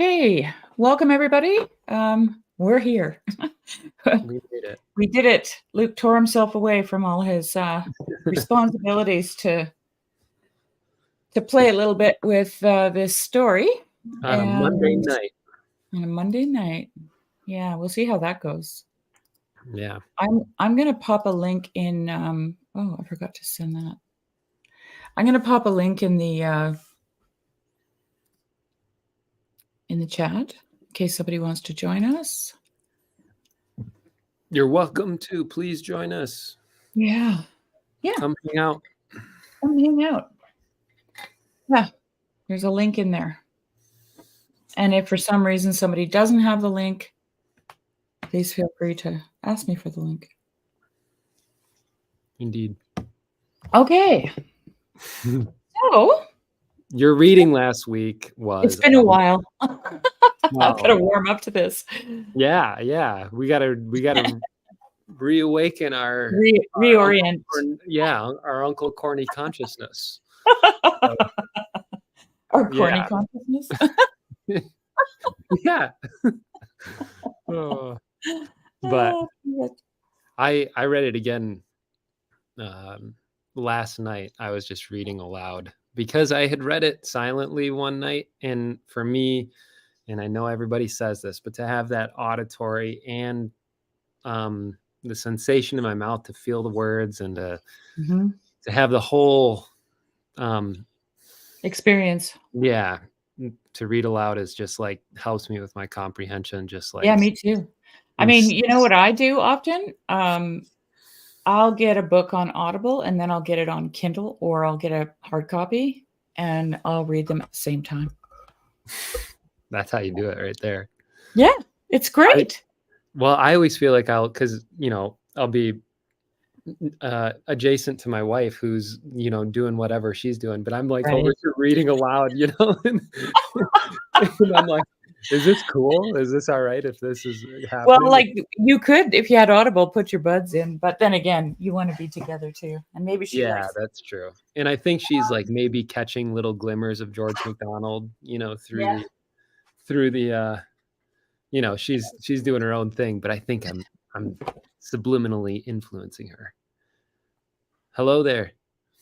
Okay, welcome everybody. We're here. We did it. We did it. Luke tore himself away from all his responsibilities to play a little bit with this story On a Monday night. On a Monday night, yeah, we'll see how that goes. Yeah. I'm gonna pop a link in. Oh, I forgot to send that. I'm gonna pop a link in the chat in case somebody wants to join us. You're welcome to. Please join us. Yeah. Come hang out. Come hang out. Yeah, there's a link in there. And if for some reason somebody doesn't have the link, please feel free to ask me for the link. Indeed. Okay. So your reading last week was. It's been a while. I've got to warm up to this. Yeah. We gotta reawaken our reorient. Our Uncle Corny consciousness. Our corny consciousness. Yeah. But I read it again last night. I was just reading aloud because I had read it silently one night, and for me, and I know everybody says this, but to have that auditory and the sensation in my mouth to feel the words and to have the whole experience. Yeah. To read aloud is just like helps me with my comprehension. Just like, yeah, me too. I mean, you know what I do often? I'll get a book on Audible and then I'll get it on Kindle, or I'll get a hard copy and I'll read them at the same time. That's how you do it right there. Yeah, it's great. I always feel like because I'll be adjacent to my wife who's doing whatever she's doing, but I'm like over here reading aloud, and I'm like, is this cool? Is this all right if this is happening? Well, like you could, if you had Audible, put your buds in, but then again, you want to be together too, and maybe she that's true. And I think she's like maybe catching little glimmers of George MacDonald, through the she's doing her own thing, but I think I'm subliminally influencing her. Hello there.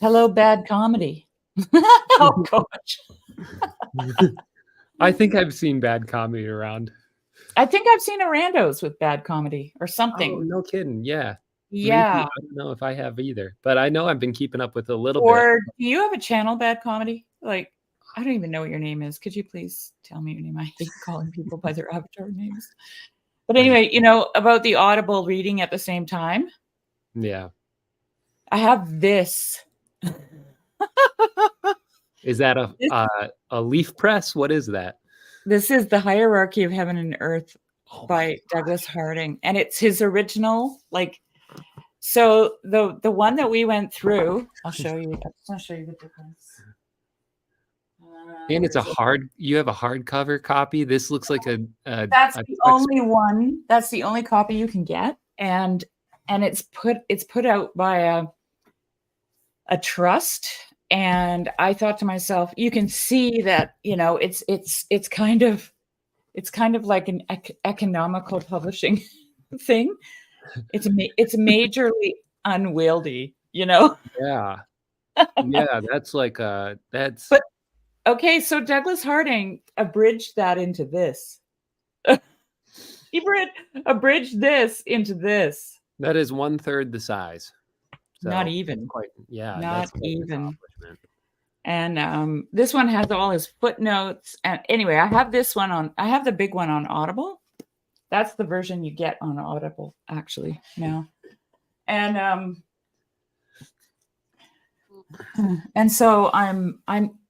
Hello, bad comedy. Oh gosh. I think I've seen bad comedy around. I think I've seen a randos with bad comedy or something. Oh, no kidding. Yeah. Yeah. Maybe, I don't know if I have either, but I know I've been keeping up with a little bit. Or do you have a channel, Bad Comedy? Like, I don't even know what your name is. Could you please tell me your name? I hate calling people by their avatar names. But anyway, about the Audible reading at the same time. Yeah. I have this. Is that a leaf press? What is that? This is The Hierarchy of Heaven and Earth by Douglas Harding. And it's his original, so the one that we went through, I'll show you. I just want to show you the difference. And it's you have a hardcover copy. This looks like that's the only one. That's the only copy you can get. And it's put out by a trust. And I thought to myself, you can see that, it's kind of like an economical publishing thing. It's majorly unwieldy, Yeah. Yeah, that's like that's. But okay, so Douglas Harding abridged that into this. He abridged this into this. That is 1/3 the size. So not even. Not even. And this one has all his footnotes. And anyway, I have the big one on Audible. That's the version you get on Audible, actually, now. And so I'm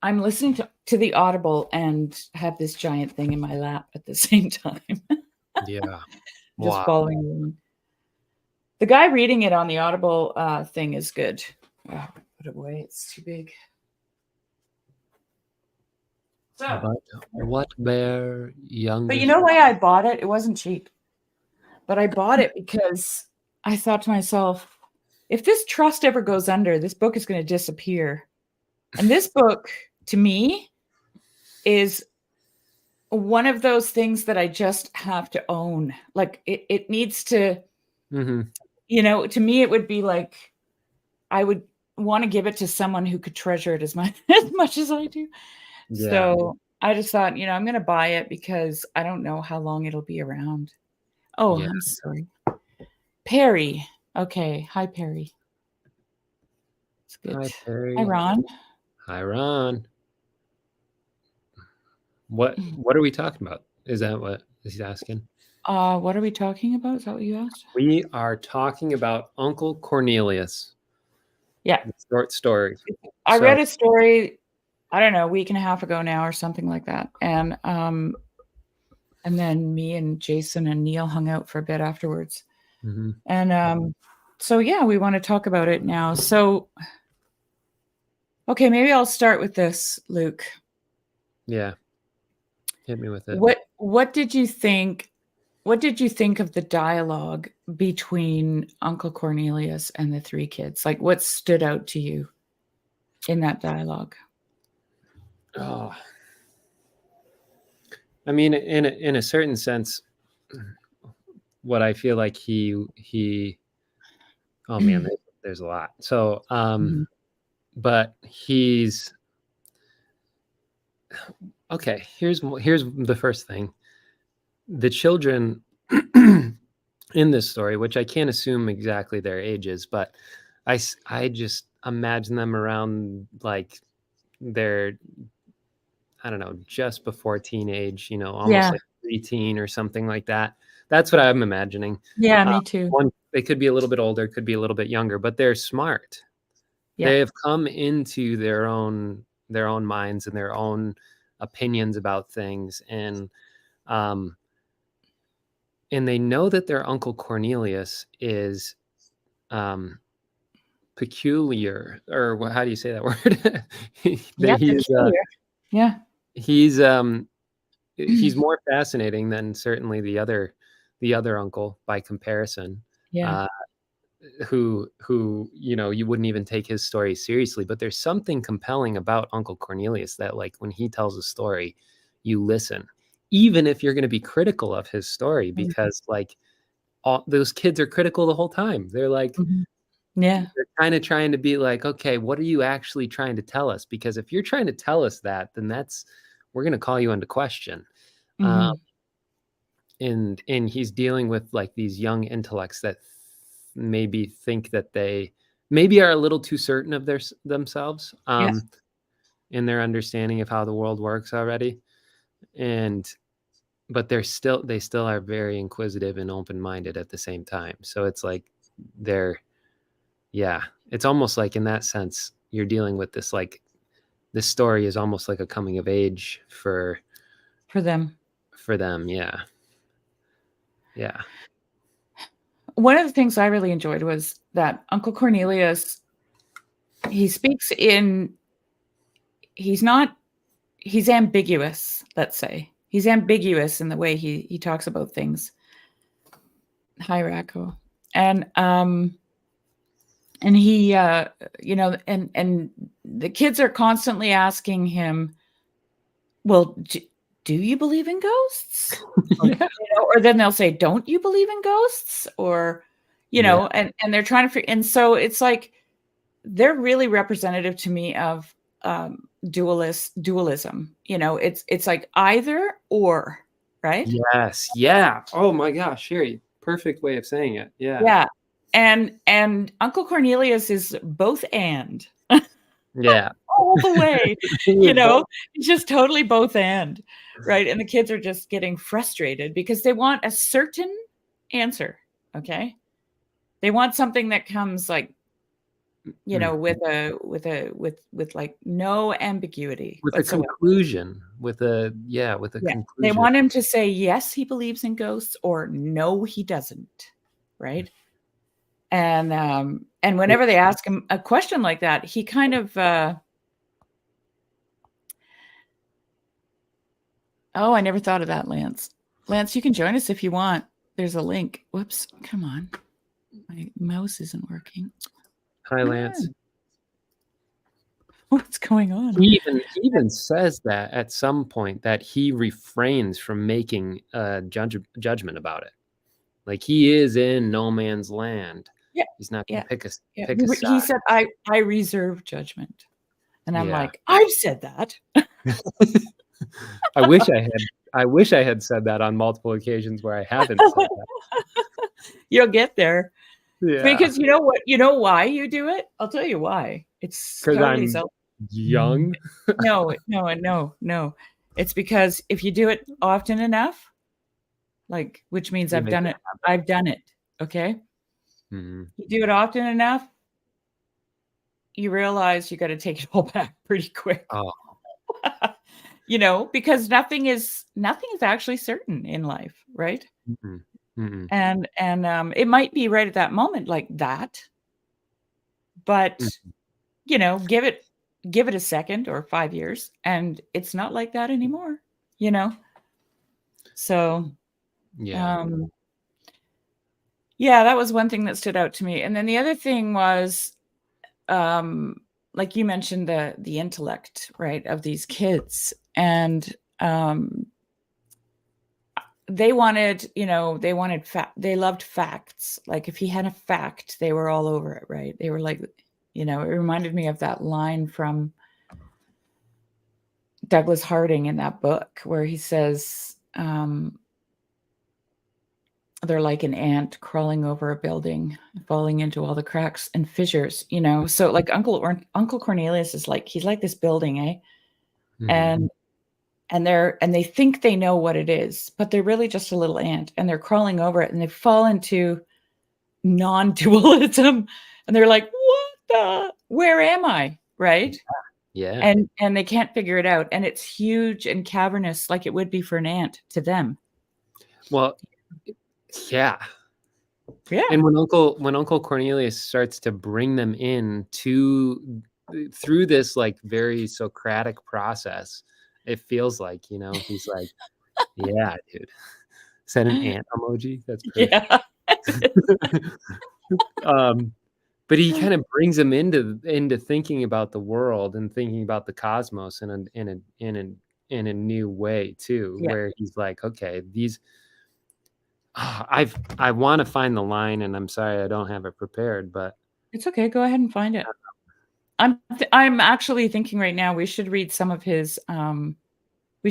listening to the Audible and have this giant thing in my lap at the same time. Yeah. Just following along. The guy reading it on the Audible thing is good. Oh, put it away. It's too big. So, what bear young? But you know why I bought it? It wasn't cheap. But I bought it because I thought to myself, if this trust ever goes under, this book is going to disappear. And this book, to me, is one of those things that I just have to own. Like it needs to, Mhm. to me, it would be like I would want to give it to someone who could treasure it as much as I do. Yeah. So I just thought, I'm going to buy it because I don't know how long it'll be around. Oh, Yeah. I'm sorry. Perry. Okay. Hi, Perry. It's good. Hi, Hi, Perry. Ron. Hi, Ron. What are we talking about? Is that what he's asking? What are we talking about? Is that what you asked? We are talking about Uncle Cornelius, Yeah. the short story. I So, read a story, I don't know, a week and a half ago now or something like that. And then me and Jason and Neil hung out for a bit afterwards. mhm. And so yeah, we want to talk about it now. So okay, maybe I'll start with this, Luke. Yeah, hit me with it. What did you think? What did you think of the dialogue between Uncle Cornelius and the three kids? Like, what stood out to you in that dialogue? Oh, I mean, in a certain sense, what I feel like he. Oh man, there's a lot. So, Mhm. but he's okay. Here's the first thing. The children in this story, which I can't assume exactly their ages, but I just imagine them around like they're, I don't know, just before teenage, almost Yeah, like preteen or something like that. That's what I'm imagining. yeah, Uh, me too. One, they could be a little bit older, could be a little bit younger, but they're smart. Yeah, They have come into their own minds and their own opinions about things, um, and they know that their Uncle Cornelius is um, peculiar, or how do you say that word? yeah, That peculiar. Yeah. he's he's more fascinating than certainly the other uncle by comparison. Yeah. Uh, who you wouldn't even take his story seriously, but there's something compelling about Uncle Cornelius that, like, when he tells a story, you listen, even if you're going to be critical of his story, Mhm, because like all those kids are critical the whole time. They're like, mhm. Yeah. they're kind of trying to be like, okay, what are you actually trying to tell us? Because if you're trying to tell us that, then we're going to call you into question. Um, Mhm. and he's dealing with like these young intellects that maybe think that they maybe are a little too certain of themselves, Yeah. in their understanding of how the world works already, and but they still are very inquisitive and open-minded at the same time. So it's like they're yeah, it's almost like in that sense you're dealing with this, like, this story is almost like a coming of age For them. for them. Yeah, yeah, One of the things I really enjoyed was that Uncle Cornelius, he speaks in he's not he's ambiguous, let's say. He's ambiguous in the way he talks about things. Hi, Racco. And and he and the kids are constantly asking him, well, do you believe in ghosts? Or, yeah, or then they'll say, don't you believe in ghosts? Or, yeah, and they're trying to figure, and so it's like they're really representative to me of dualism. It's like either or, right? yes, yeah. Oh my gosh, Sherry, perfect way of saying it. Yeah, Yeah. And Uncle Cornelius is both and yeah. all the way, He you is know, both. it's just totally both and, right? And the kids are just getting frustrated because they want a certain answer. Okay. They want something that comes like, Mhm. with like no ambiguity With a whatsoever. conclusion, with a Yeah. They conclusion. want him to say yes, he believes in ghosts, or no, he doesn't. Right. And It whenever they ask him a question like that, he kind of oh, I never thought of that, Lance. Lance, you can join us if you want. There's a link. Whoops, come on. My mouse isn't working. Hi, Come Lance. on. What's going on? He even says that at some point that he refrains from making a judgment about it. Like, he is in no man's land. Yeah. He's not gonna Yeah. Yeah. pick a He side. said, I reserve judgment. And I'm Yeah. like, I've said that. I wish I had said that on multiple occasions where I haven't said that. You'll get there. Yeah. Because you know what? You know why you do it? I'll tell you why. It's 'Cause totally I'm self. young. No. It's because if you do it often enough, like, which means You I've make done it it. I've done it. Okay. Mhm. You do it often enough, you realize you got to take it all back pretty quick. Oh. Because nothing is actually certain in life, right? Mm-mm. Mm-mm. And it might be right at that moment like that, but Mm. give it a second or 5 years, and it's not like that anymore, you know? So, Yeah. um, yeah, that was one thing that stood out to me, and then the other thing was, um, like you mentioned the intellect, right, of these kids, and, they wanted, they loved facts. Like, if he had a fact, they were all over it, right? They were like, it reminded me of that line from Douglas Harding in that book where he says, they're like an ant crawling over a building, falling into all the cracks and fissures, So like Uncle Cornelius is like, he's like this building, eh? Mhm. And they think they know what it is, but they're really just a little ant, and they're crawling over it, and they fall into non-dualism, and they're like, where am I? Right? Yeah. And they can't figure it out, and it's huge and cavernous like it would be for an ant to them. Well, yeah. Yeah. And when Uncle Cornelius starts to bring them in to through this, like, very Socratic process, it feels like, he's like, "Yeah, dude." Is that an ant emoji? That's perfect. Yeah. Um, but he kind of brings them into thinking about the world and thinking about the cosmos in a new way too, Yeah. where he's like, "Okay, these." I want to find the line, and I'm sorry I don't have it prepared, but It's okay, go ahead and find it. I'm actually thinking right now we should read some of his, what do you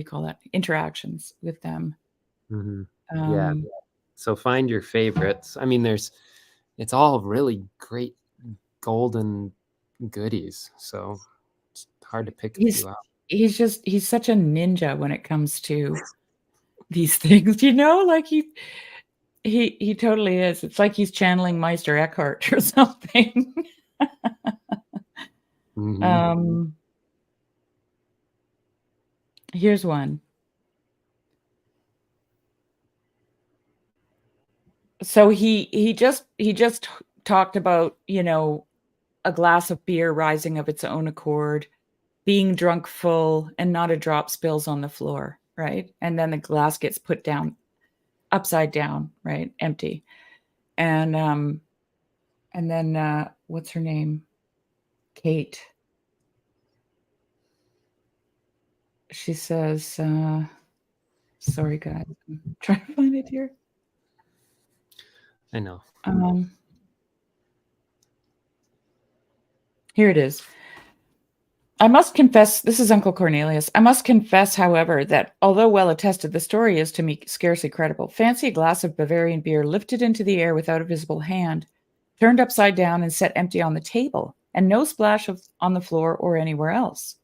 call that? Interactions with them. Mhm. Yeah. Um, So find your favorites. I mean, it's all really great golden goodies, so it's hard to pick a he's few out. he's such a ninja when it comes to these things, like he totally is. It's like he's channeling Meister Eckhart or something. Mhm. Um, Here's one. So he just talked about, a glass of beer rising of its own accord, being drunk full, and not a drop spills on the floor, right? And then the glass gets put down upside down, right? Empty. And then what's her name? Kate. She says, sorry guys, I'm trying to find it here. I know. Here it is. I must confess, this is Uncle Cornelius. I must confess, however, that although well attested, the story is to me scarcely credible. Fancy a glass of Bavarian beer lifted into the air without a visible hand, turned upside down and set empty on the table, and no splash on the floor or anywhere else.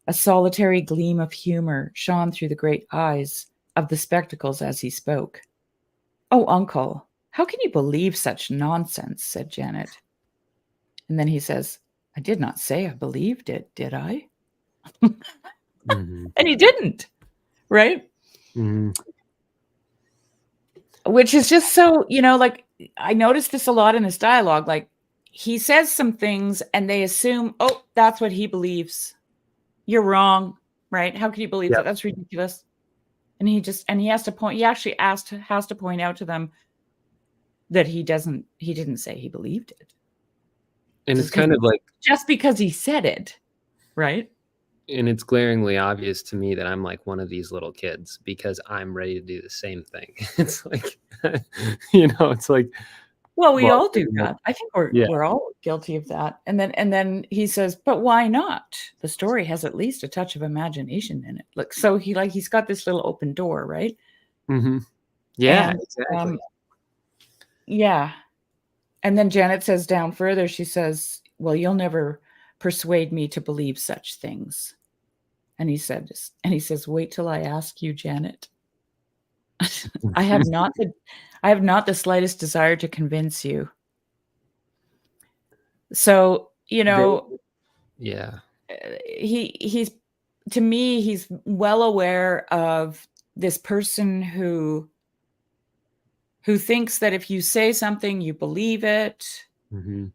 A solitary gleam of humor shone through the great eyes of the spectacles as he spoke. "Oh, uncle, how can you believe such nonsense?" said Janet. And then he says, "I did not say I believed it, did I?" Mhm. And he didn't, right? Mhm. Which is just so, like, I noticed this a lot in this dialogue. Like, he says some things and they assume, oh, that's what he believes. You're wrong, right? How can you believe that? Yep. That's ridiculous. And he has to point, he actually has to point out to them that he didn't say he believed it. And it's kind of like, just because he said it, right? and it's glaringly obvious to me that I'm like one of these little kids because I'm ready to do the same thing. It's like, it's like, Well, we well, all do that. I think yeah. we're all guilty of that. And then he says, "But why not? The story has at least a touch of imagination in it." Look, so he's got this little open door, right? Mm-hmm. Yeah, And exactly. yeah. And then Janet says down further, she says, "Well, you'll never persuade me to believe such things." And he says, "Wait till I ask you, Janet." I have not the slightest desire to convince you. So, Yeah. he's to me, he's well aware of this person who thinks that if you say something, you believe it, Mm-hmm.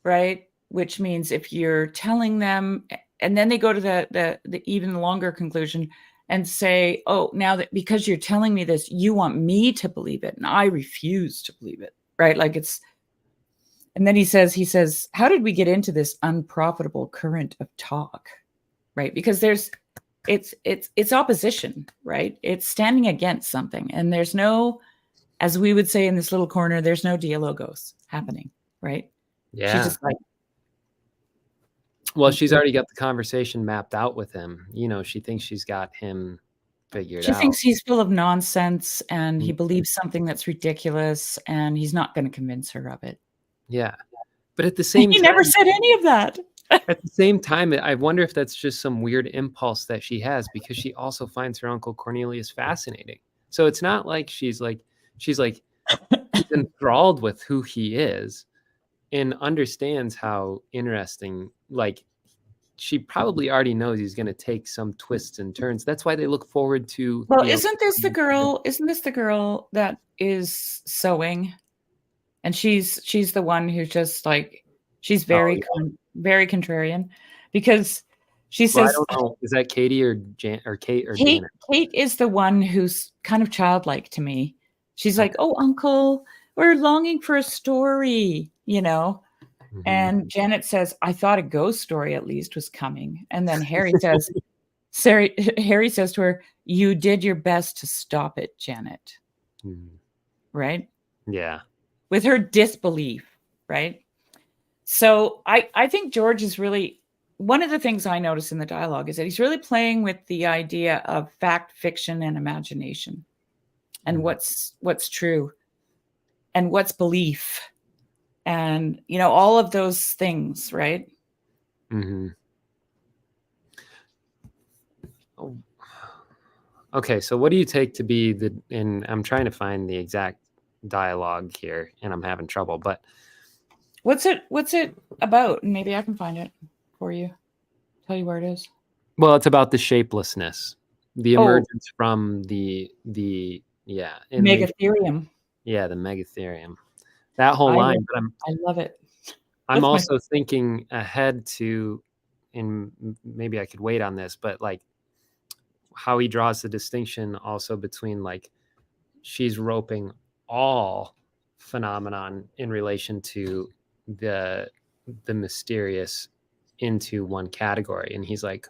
right? Which means if you're telling them, and then they go to the even longer conclusion and say, "Oh, now that because you're telling me this, you want me to believe it, and I refuse to believe it," right? Like it's. And then he says, "How did we get into this unprofitable current of talk?" Right? Because it's opposition, right? It's standing against something, and there's no, as we would say in this little corner, there's no dialogos happening, right? She's Yeah. just like, Well, she's already got the conversation mapped out with him. She thinks she's got him figured she out. thinks he's full of nonsense and he Mhm. believes something that's ridiculous, and he's not going to convince her of it. Yeah. But at the And same he never time, said any of that. I wonder if that's just some weird impulse that she has because she also finds her Uncle Cornelius fascinating. So it's not like she's enthralled with who he is and understands how interesting, like she probably already knows he's going to take some twists and turns. That's why they look forward to, Well, isn't this the girl? Isn't this the girl that is sewing? And she's the one who's just like, she's oh, very yeah. very contrarian, because she Well, I says don't know. Is that Katie or Kate or Kate Janet? Kate is the one who's kind of childlike to me. She's like, Okay. "Oh, uncle, we're longing for a story." Mm-hmm. And Janet says, "I thought a ghost story at least was coming." And then Harry says to her, "You did your best to stop it, Janet." Mm-hmm. Right? Yeah. With her disbelief, right? So I think George is really, one of the things I notice in the dialogue is that he's really playing with the idea of fact, fiction, and imagination, and Mm-hmm. what's true and what's belief, and all of those things, right? Mm-hmm. Oh. Okay, so what do you take to be and I'm trying to find the exact dialogue here and I'm having trouble, but What's it about? Maybe I can find it for you. Tell you where it is. well, it's about the shapelessness, the Oh, emergence from yeah, and Megatherium. the megatherium. That whole I love line, but I love it. I'm That's my also thinking ahead to, and maybe I could wait on this, but like how he draws the distinction also between like she's roping all phenomenon in relation to the mysterious into one category, and he's like,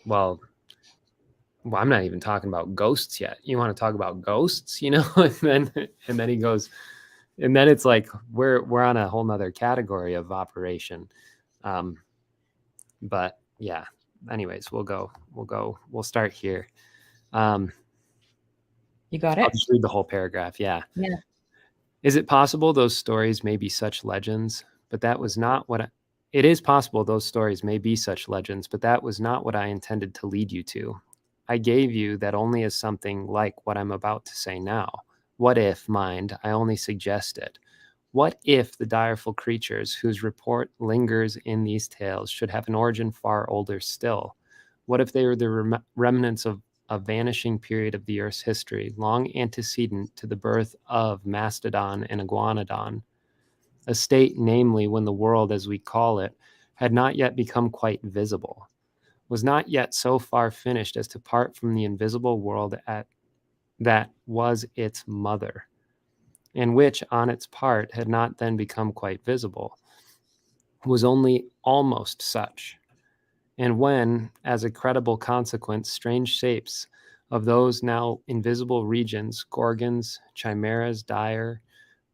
well, I'm not even talking about ghosts yet. You want to talk about ghosts, and then he goes, and then it's like we're on a whole nother category of operation. But yeah, anyways, we'll start here. Um, You got I'll it? just read the whole paragraph. Yeah. Yeah. Is it possible those stories may be such legends, but that was not what it is possible those stories may be such legends, but that was not what I intended to lead you to. I gave you that only as something like what I'm about to say now. What if, mind, I only suggest it? What if the direful creatures whose report lingers in these tales should have an origin far older still? What if they were the remnants of a vanishing period of the Earth's history, long antecedent to the birth of Mastodon and Iguanodon, a state, namely, when the world, as we call it, had not yet become quite visible, was not yet so far finished as to part from the invisible world that was its mother, and which, on its part, had not then become quite visible. was only almost such. And when, as a credible consequence, strange shapes of those now invisible regions, gorgons, chimeras dire,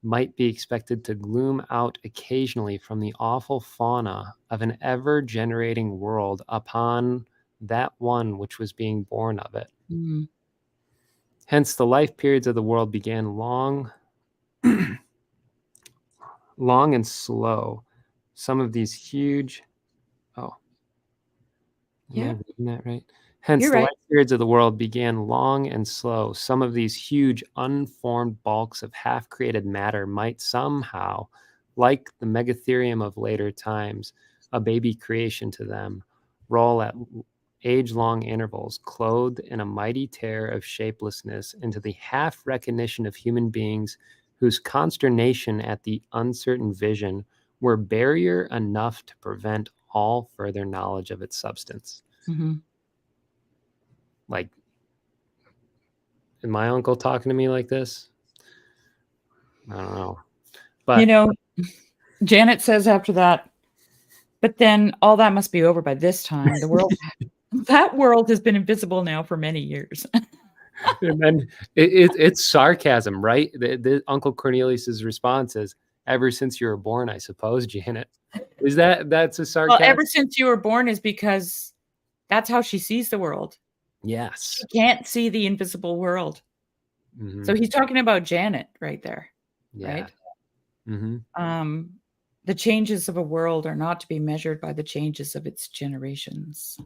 might be expected to gloom out occasionally from the awful fauna of an ever-generating world upon that one which was being born of it. Mm. Hence, the life periods of the world began long, long and slow. Some of these huge, oh, am I Yeah, reading that right? Hence, you're the right. life periods of the world began long and slow. Some of these huge, unformed bulks of half-created matter might somehow, like the megatherium of later times, a baby creation to them, roll at age-long intervals, clothed in a mighty terror of shapelessness, into the half-recognition of human beings whose consternation at the uncertain vision were barrier enough to prevent all further knowledge of its substance. Mm-hmm. Like, is my uncle talking to me like this? I don't know. But Janet says after that, but then all that must be over by this time. The world, that world has been invisible now for many years. and then it's sarcasm, right? The Uncle Cornelius's response is, "Ever since you were born, I suppose, Janet." That's a Well, sarcasm? ever since you were born is because that's how she sees the world. Yes. She can't see the invisible world. Mm-hmm. So he's talking about Janet right there, Yeah. right? Mm-hmm. The changes of a world are not to be measured by the changes of its generations.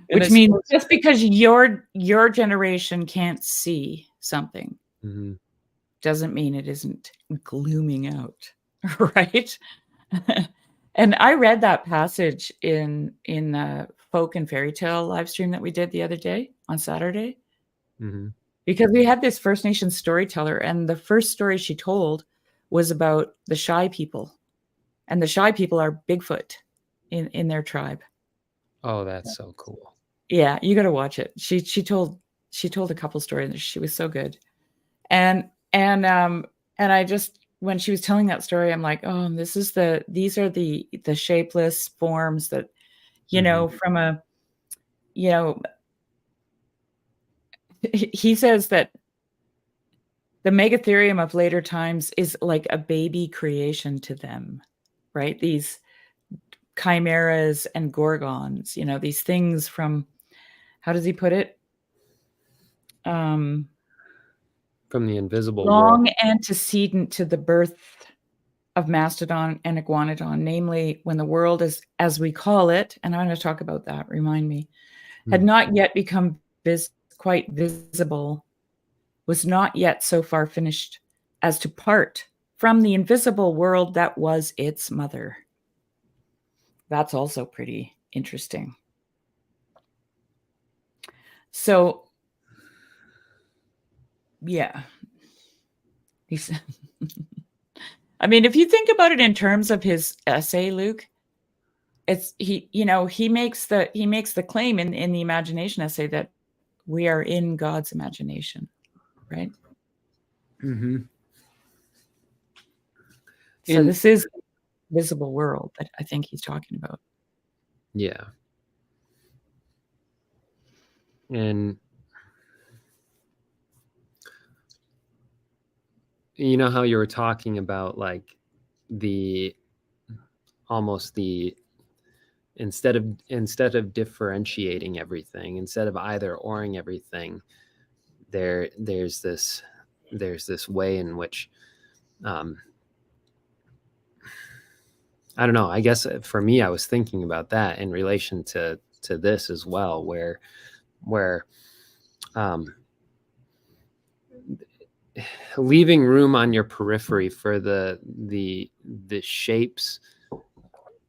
Which means just because your generation can't see something mm-hmm. doesn't mean it isn't glooming out, right? And I read that passage in the folk and fairy tale live stream that we did the other day on Saturday. Mm-hmm. Because we had this First Nations storyteller, and the first story she told was about the Shy people. And the Shy people are Bigfoot in their tribe. Oh, that's so cool. Yeah, you got to watch it. She told a couple stories. She was so good. And I just, when she was telling that story, I'm like, oh, these are the shapeless forms that, from a, he says that the megatherium of later times is like a baby creation to them, right? These chimeras and gorgons, these things from, how does he put it? From the invisible Long world. antecedent to the birth of Mastodon and Iguanodon, namely when the world is, as we call it, and I'm going to talk about that, remind me, had not yet become quite visible, was not yet so far finished as to part from the invisible world that was its mother. That's also pretty interesting. So, yeah. I mean, if you think about it in terms of his essay, Luke, it's he makes the claim in the imagination essay that we are in God's imagination, right? Mm-hmm. So this is the visible world that I think he's talking about. Yeah. And you know how you were talking about like instead of differentiating everything, instead of either oring everything, there's this way in which I don't know, I guess for me, I was thinking about that in relation to this as well, where leaving room on your periphery for the shapes,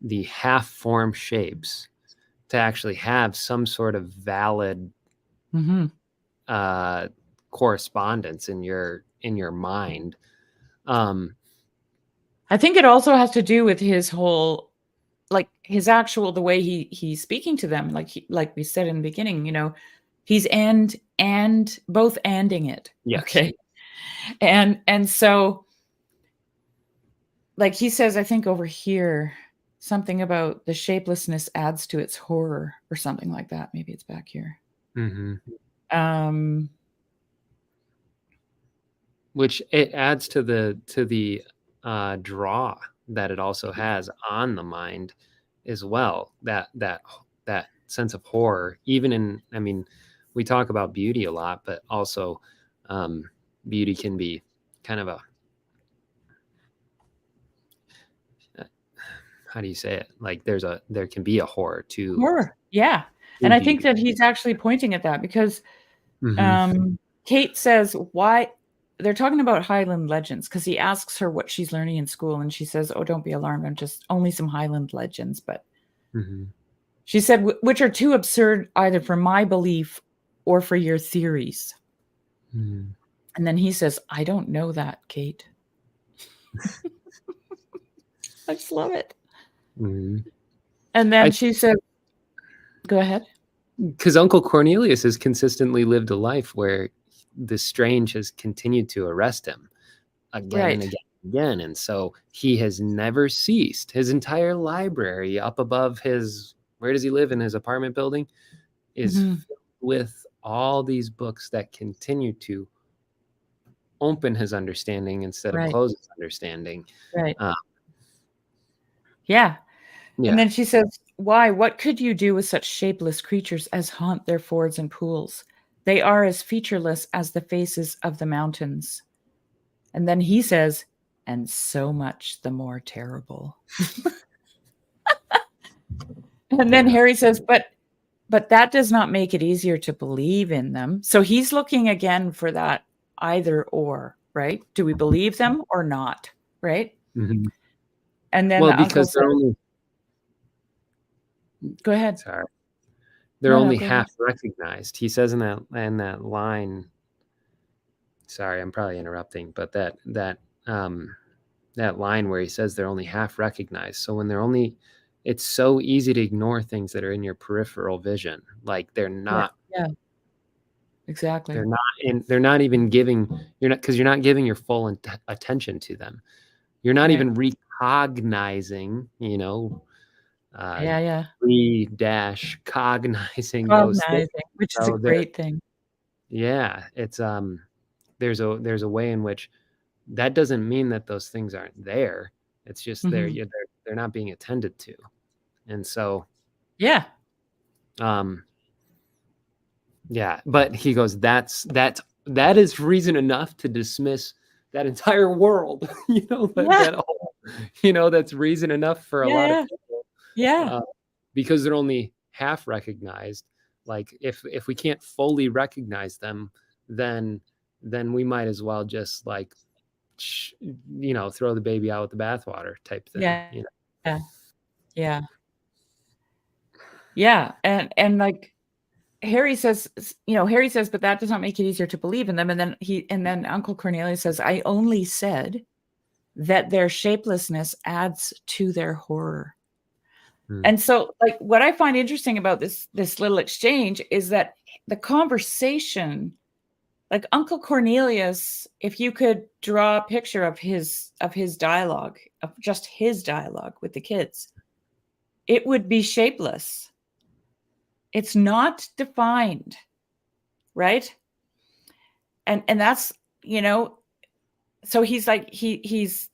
the half form shapes, to actually have some sort of valid correspondence in your mind. I think it also has to do with his whole, like his actual, the way he's speaking to them, like we said in the beginning, he's and both anding it. Yes. Okay. And so like he says, I think over here, something about the shapelessness adds to its horror or something like that. Maybe it's back here. Mhm. Um, Which it adds to the draw that it also has on the mind as well. That sense of horror, even in, I mean, we talk about beauty a lot, but also beauty can be kind of a, how do you say it? Like there can be a horror to horror. Yeah. And I think beauty. that he's actually pointing at that because Hmm. Kate says, why they're talking about Highland legends because he asks her what she's learning in school. And she says, oh, don't be alarmed. I'm just only some Highland legends. But Hmm. she said, which are too absurd either for my belief or for your theories. Hmm. And then he says, I don't know that, Kate. I just love it. Hmm. And then she said, go ahead. Because Uncle Cornelius has consistently lived a life where the strange has continued to arrest him again and Right. again and again. And so he has never ceased. His entire library up above his, where does he live, in his apartment building, is Mm-hmm. filled with all these books that continue to open his understanding instead of Right. close his understanding. Right. Uh, Yeah. And yeah. then she says, why? What could you do with such shapeless creatures as haunt their fords and pools? They are as featureless as the faces of the mountains. And then he says, and so much the more terrible. And then Yeah. Harry says, but that does not make it easier to believe in them. So he's looking again for that either or, right? Do we believe them or not? Right? Mhm. And then Well, the uncle because says, go ahead. sorry, they're No, only go ahead. half recognized. He says in that line, sorry, I'm probably interrupting, but that line where he says they're only half recognized. So when they're only, it's so easy to ignore things that are in your peripheral vision. Like Yeah. Yeah. Exactly. they're not even giving, you're not, because you're not giving your full attention to them. You're not Right. even recognizing, uh, Yeah. Yeah. dash cognizing those things. Cognizing, which is a So they're, great thing. yeah, it's there's a way in which that doesn't mean that those things aren't there. It's just Mhm. they're not being attended to. And so Yeah. um yeah, but he goes, that is reason enough to dismiss that entire world. Yeah. That whole, that's reason enough for a Yeah. lot of Yeah. people, Yeah. uh, because they're only half recognized. Like if we can't fully recognize them, then we might as well just like throw the baby out with the bathwater type thing. Yeah. Yeah. Yeah. Yeah. And like Harry says, but that does not make it easier to believe in them. And then Uncle Cornelius says, I only said that their shapelessness adds to their horror. Hmm. And so, like, what I find interesting about this little exchange is that the conversation, like Uncle Cornelius, if you could draw a picture of his dialogue, of just his dialogue with the kids, it would be shapeless. It's not defined, right? And that's, so he's like he's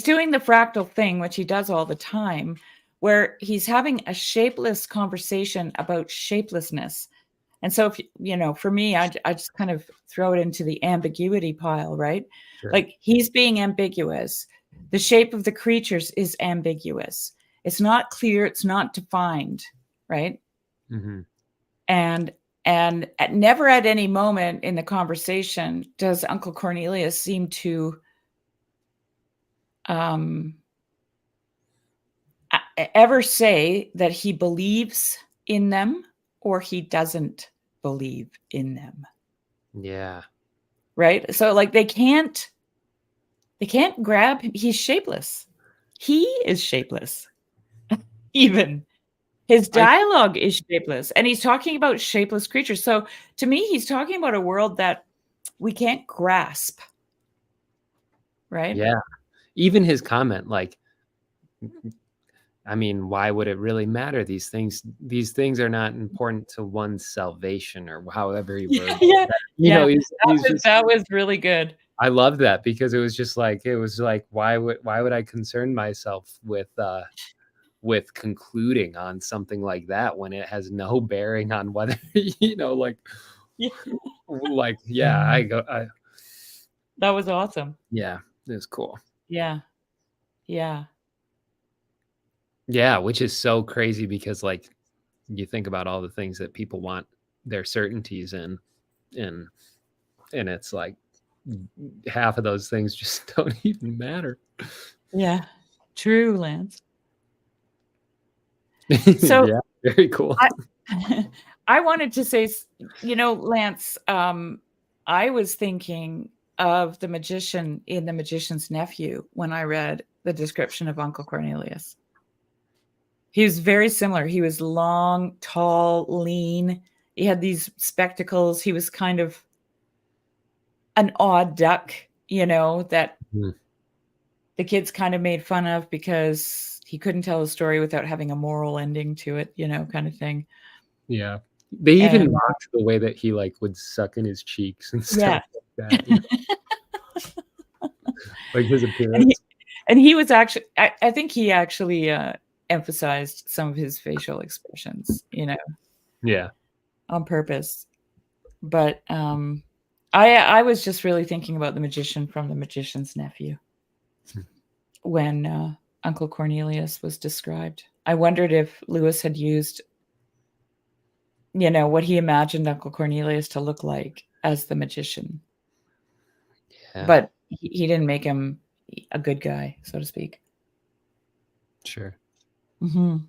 doing the fractal thing, which he does all the time, where he's having a shapeless conversation about shapelessness. And so, if for me, I just kind of throw it into the ambiguity pile, right? Sure. Like he's being ambiguous. The shape of the creatures is ambiguous. It's not clear. It's not defined, right? Mm-hmm. And never at any moment in the conversation does Uncle Cornelius seem to um, ever say that he believes in them or he doesn't believe in them. Yeah. Right? So like they can't grab him. He's shapeless. He is shapeless. Even his I dialogue is shapeless. And he's talking about shapeless creatures. So to me, he's talking about a world that we can't grasp. Right? Yeah. even his comment, like, I mean, why would it really matter? These things are not important to one's salvation, or however he Yeah, worded yeah, that. yeah. He's just, That was really good. I love that, because it was like, why would I concern myself with concluding on something like that when it has no bearing on whether, Yeah, yeah, that was awesome. yeah, it was cool. Yeah, yeah, Yeah, which is so crazy, because like you think about all the things that people want their certainties in, and it's like half of those things just don't even matter. yeah. True, Lance. So Yeah, very cool. I I wanted to say, Lance, I was thinking of the magician in The Magician's Nephew when I read the description of Uncle Cornelius. He was very similar. He was long, tall, lean. He had these spectacles. He was kind of an odd duck, that Mhm. the kids kind of made fun of because he couldn't tell a story without having a moral ending to it, kind of thing. Yeah. They even And mocked the way that he like would suck in his cheeks and yeah. stuff like that. Like his And he appearance. and he was actually I think he actually, emphasized some of his facial expressions, Yeah. on purpose. But, I was just really thinking about the magician from The Magician's Nephew when, Uncle Cornelius was described. I wondered if Lewis had used, what he imagined Uncle Cornelius to look like as the magician. Yeah. But he didn't make him a good guy, so to speak. Sure. Mhm.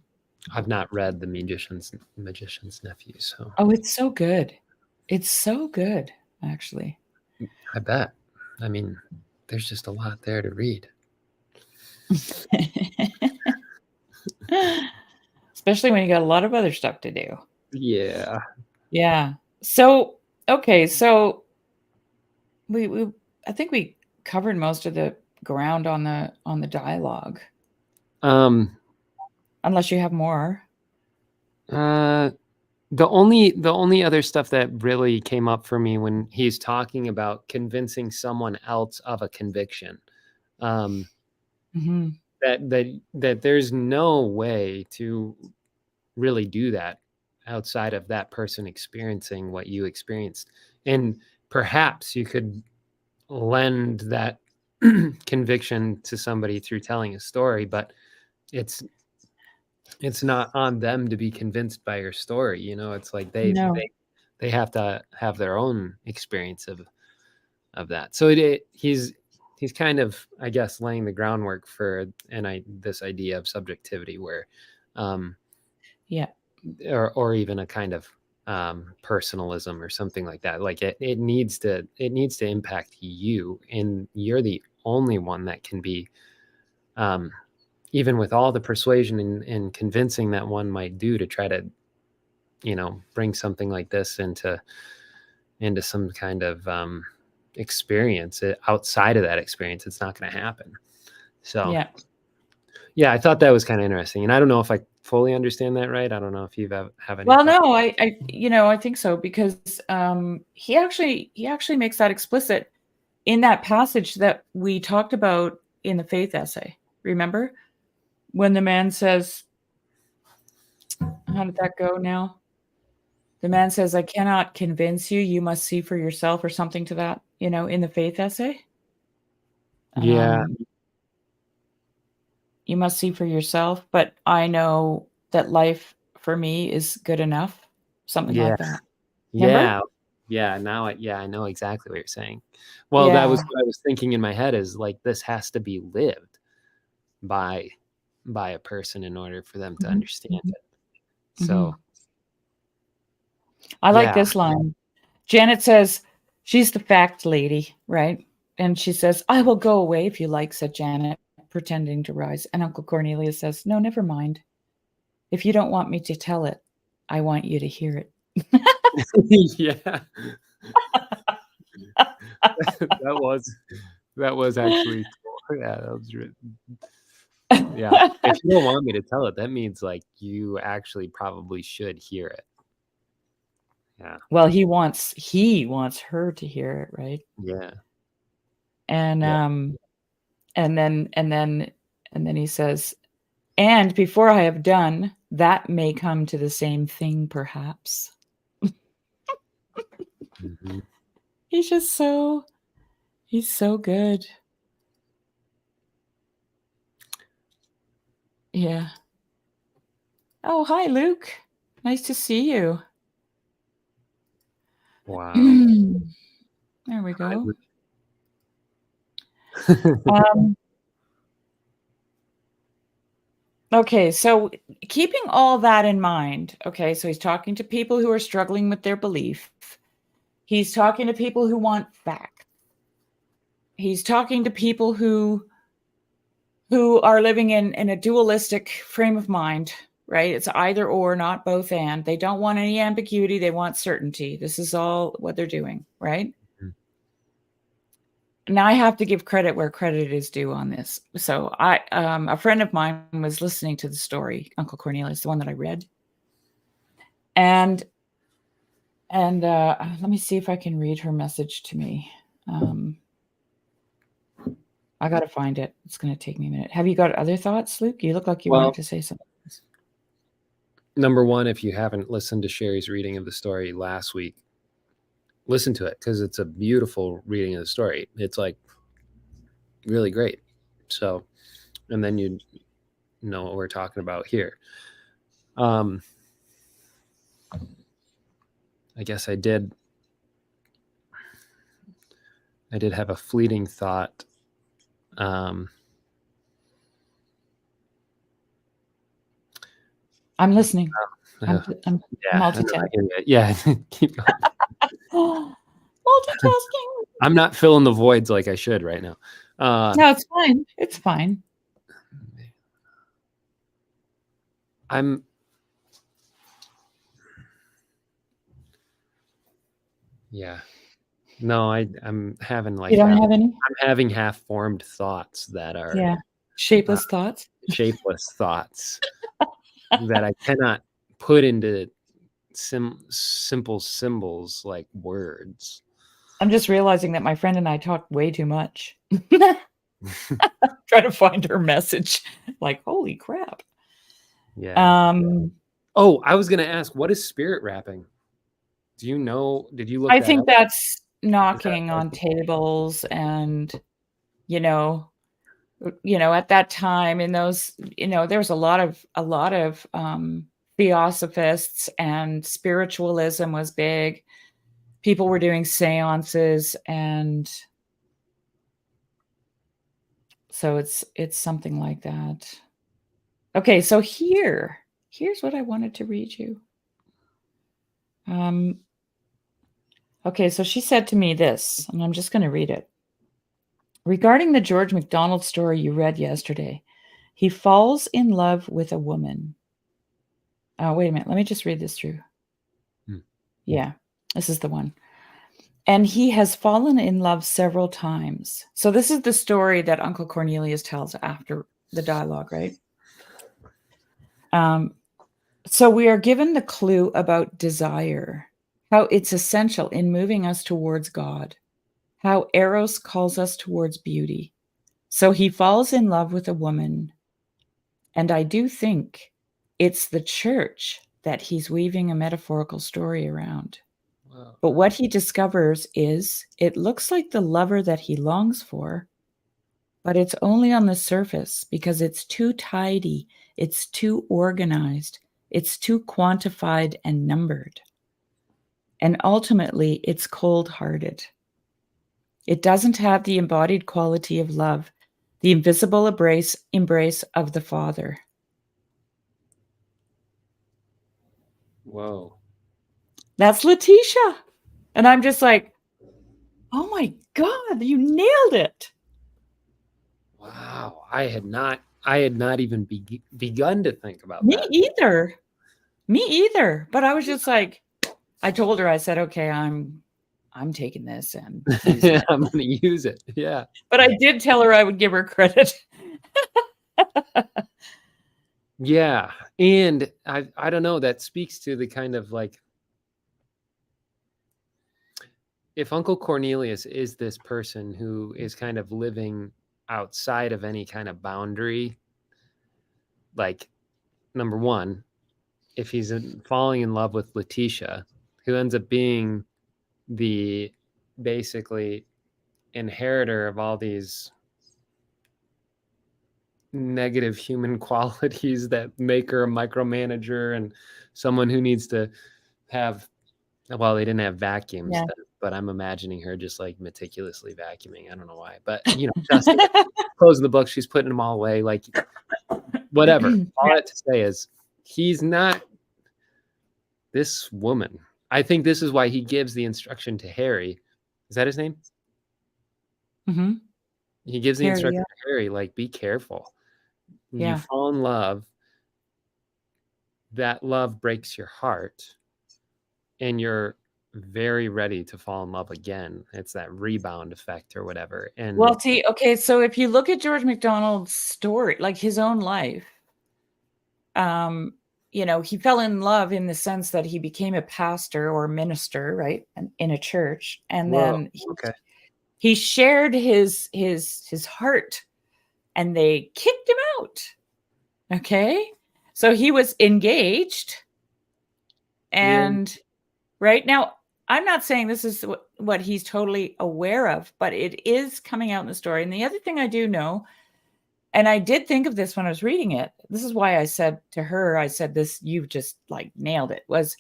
I've not read The Magician's Nephew, so Oh, it's so good. It's so good, actually. I bet. I mean, there's just a lot there to read. Especially when you got a lot of other stuff to do. Yeah. Yeah. So, okay, so we I think we covered most of the ground on the dialogue, Um unless you have more. uh the only other stuff that really came up for me when he's talking about convincing someone else of a conviction, um Mhm. that there's no way to really do that outside of that person experiencing what you experienced. And perhaps you could lend that conviction to somebody through telling a story, but it's it's not on them to be convinced by your story. It's like No. they have to have their own experience of that. So he's kind of, I guess, laying the groundwork for this idea of subjectivity, where um Yeah. or even a kind of personalism or something like that. Like it needs to impact you, and you're the only one that can be, um even with all the persuasion and convincing that one might do to try to bring something like this into some kind of experience. Outside of that experience, it's not going to happen. So Yeah. yeah, I thought that was kind of interesting, and I don't know if I fully understand that right. I don't know if you have any Well, thoughts. no, I think so because he actually makes that explicit in that passage that we talked about in the faith essay. Remember when the man says, "How did that go now?" The man says, "I cannot convince you. You must see for yourself," or something to that. In the faith essay. Yeah, Um, you must see for yourself, but I know that life for me is good enough. Something yeah, like that. Remember? yeah, yeah. Now I know exactly what you're saying. Well, that was Yeah. what I was thinking in my head, is like, this has to be lived by a person in order for them to Mhm, understand mhm, it. So mhm. I like yeah, this line. Janet says, "She's the fact lady, right?" And she says, "I will go away if you like," said Janet, pretending to rise. And Uncle Cornelius says, "No, never mind. If you don't want me to tell it, I want you to hear it." yeah, that was actually. Yeah, that was yeah. If you don't want me to tell it, that means like you actually probably should hear it. Yeah. Well, he wants her to hear it, right? Yeah. And Yeah. and then he says, and before I have done, that may come to the same thing, perhaps. Mhm. He's so good. Yeah. Oh, hi, Luke. Nice to see you. Wow. There we go. I Okay, so keeping all that in mind, okay, so he's talking to people who are struggling with their belief. He's talking to people who want facts. He's talking to people who are living in a dualistic frame of mind, right? It's either or, not both and. They don't want any ambiguity, they want certainty. This is all what they're doing, right? Mhm. Now I have to give credit where credit is due on this. So a friend of mine was listening to the story, Uncle Cornelius, the one that I read. And let me see if I can read her message to me. I got to find it. It's going to take me a minute. Have you got other thoughts, Luke? You look like you wanted to say something. Number one, if you haven't listened to Sherry's reading of the story last week, listen to it because it's a beautiful reading of the story. It's like really great. So, and then you know what we're talking about here. I guess I did have a fleeting thought. I'm listening. I'm yeah, multitasking. yeah. Keep going. Multitasking. I'm not filling the voids like I should right now. No, it's fine. It's fine. Yeah. No, I'm having like You don't have any? I'm having half-formed thoughts that are shapeless thoughts. Shapeless thoughts that I cannot put into simple symbols like words. I'm just realizing that my friend and I talk way too much. Trying to find her message. Like, holy crap. Yeah. Oh, I was going to ask, what is spirit rapping? Do you know? Did you look I that think up? that's knocking on tables and, at that time in those, there was a lot of theosophists, and spiritualism was big. People were doing seances, and so it's something like that. Okay, so here's what I wanted to read you. Okay, so she said to me this, and I'm just going to read it. Regarding the George MacDonald story you read yesterday, he falls in love with a woman. Oh, wait a minute. Let me just read this through. Yeah, this is the one. And he has fallen in love several times. So this is the story that Uncle Cornelius tells after the dialogue, right? So we are given the clue about desire, how it's essential in moving us towards God, how Eros calls us towards beauty. So he falls in love with a woman, and I do think it's the church that he's weaving a metaphorical story around. Wow. But what he discovers is it looks like the lover that he longs for, but it's only on the surface because it's too tidy, it's too organized, it's too quantified and numbered. And ultimately, it's cold-hearted. It doesn't have the embodied quality of love, the invisible embrace of the Father. Whoa. That's Letitia. And I'm just like, oh my God, you nailed it. Wow. I had not even begun to think about that. Me either. But I was just like, I told her, I said, okay, I'm I'm taking this and using it. I'm going to use it. Yeah. But I did tell her I would give her credit. Yeah. And I don't know, that speaks to the kind of like, if Uncle Cornelius is this person who is kind of living outside of any kind of boundary, like, number one, if he's falling in love with Letitia, who ends up being the basically inheritor of all these negative human qualities that make her a micromanager and someone who needs to have, well, they didn't have vacuums, Yeah. but I'm imagining her just like meticulously vacuuming. I don't know why, but just closing the book, she's putting them all away, like whatever. All that to say is he's not this woman. I think this is why he gives the instruction to Harry. Is that his name? Mm-hmm. He gives the Harry, instruction yeah. to Harry, like, be careful. When you Yeah. fall in love, that love breaks your heart, and you're very ready to fall in love again. It's that rebound effect or whatever. And Well, see, okay, so if you look at George MacDonald's story, like his own life, he fell in love in the sense that he became a pastor or minister, right, in a church, and then okay. he shared his heart, and they kicked him out. Okay, so he was engaged, and right now, I'm not saying this is what he's totally aware of, but it is coming out in the story. And the other thing I do know, and I did think of this when I was reading it, this is why I said to her, I said, this, you've just like nailed it, was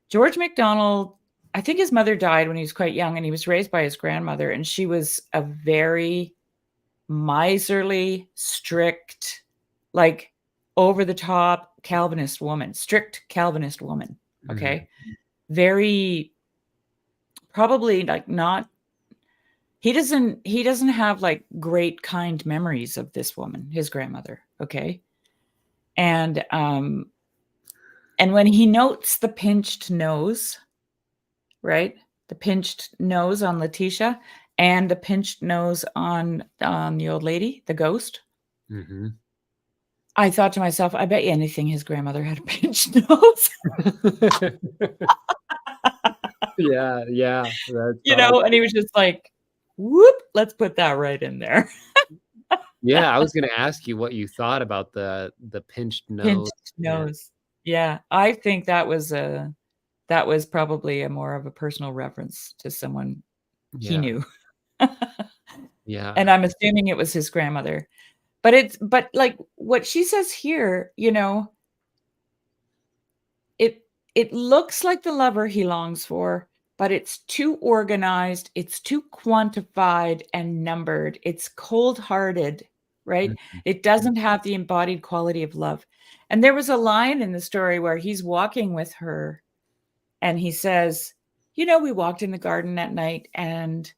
George MacDonald. I think his mother died when he was quite young, and he was raised by his grandmother, and she was a very miserly, strict, like over the top Calvinist woman, strict Calvinist woman. Okay. Mm-hmm. Very, probably like not, he doesn't have like great kind memories of this woman, his grandmother. Okay. And when he notes the pinched nose, right? The pinched nose on Letitia and the pinched nose on the old lady, the ghost. Mm-hmm. I thought to myself, I bet you anything his grandmother had a pinched nose. Yeah. And he was just like, whoop, let's put that right in there. Yeah, I was going to ask you what you thought about the pinched nose. Pinched nose. Yeah, I think that was probably a more of a personal reference to someone he knew. Yeah. And I'm assuming it was his grandmother. But like what she says here, it looks like the lover he longs for, but it's too organized, it's too quantified and numbered. It's cold-hearted, right? Mm-hmm. It doesn't have the embodied quality of love. And there was a line in the story where he's walking with her and he says, we walked in the garden at night and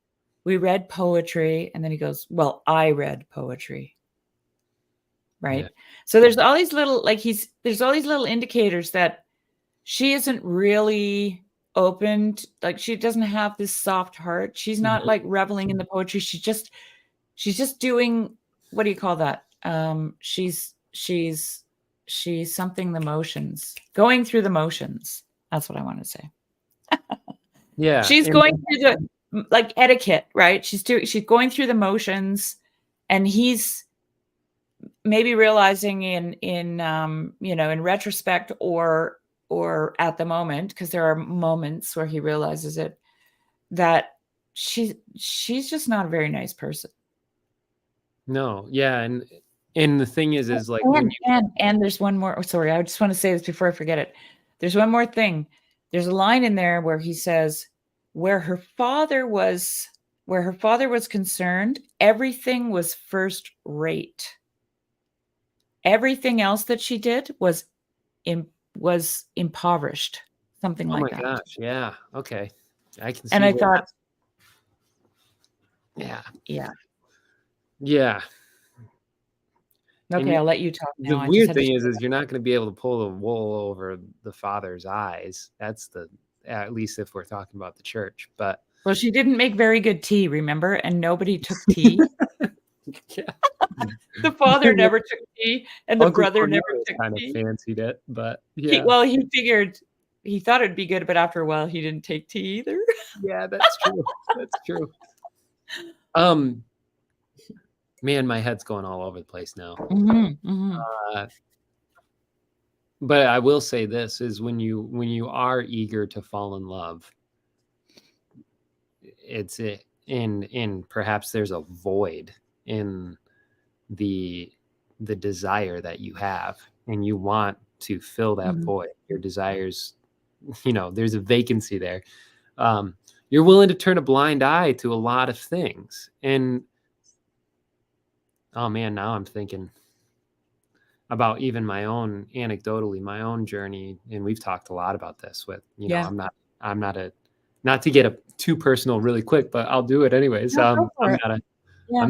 we read poetry. And then he goes, well, I read poetry. Right. Yeah. So there's all these little, there's all these little indicators that she isn't really opened. Like she doesn't have this soft heart. She's not like reveling in the poetry. She's just doing, what do you call that? She's something, the motions, going through the motions. That's what I want to say. Yeah. She's going through the like etiquette, right? She's going through the motions, and he's maybe realizing in retrospect or at the moment, because there are moments where he realizes it, that she's just not a very nice person. No. Yeah. And the thing is like, and there's one more. Oh, sorry, I just want to say this before I forget it. There's one more thing. There's a line in there where he says, where her father was concerned, everything was first rate. Everything else that she did was impoverished, something like that. Oh my gosh, yeah. Okay. I can see. And I thought, yeah. Okay, I'll let you talk now. The weird thing is you're not going to be able to pull the wool over the father's eyes. That's the at least if we're talking about the church. But Well, she didn't make very good tea, remember? And nobody took tea. yeah, The father never took tea, and the Uncle brother never Cornelius took kind of tea. fancied it, but He yeah, well, he figured he thought it'd be good, but after a while, he didn't take tea either. yeah, that's true. That's true. Man, my head's going all over the place now. Mhm, mhm. But I will say this is when you are eager to fall in love, it's in perhaps there's a void in the desire that you have, and you want to fill that Mhm. void. Your desires, there's a vacancy there. You're willing to turn a blind eye to a lot of things. And oh man, now I'm thinking about even my own my own journey. And we've talked a lot about this with, Yeah. I'm not a, not to get too personal really quick, but I'll do it anyways. No, go for it. Yeah.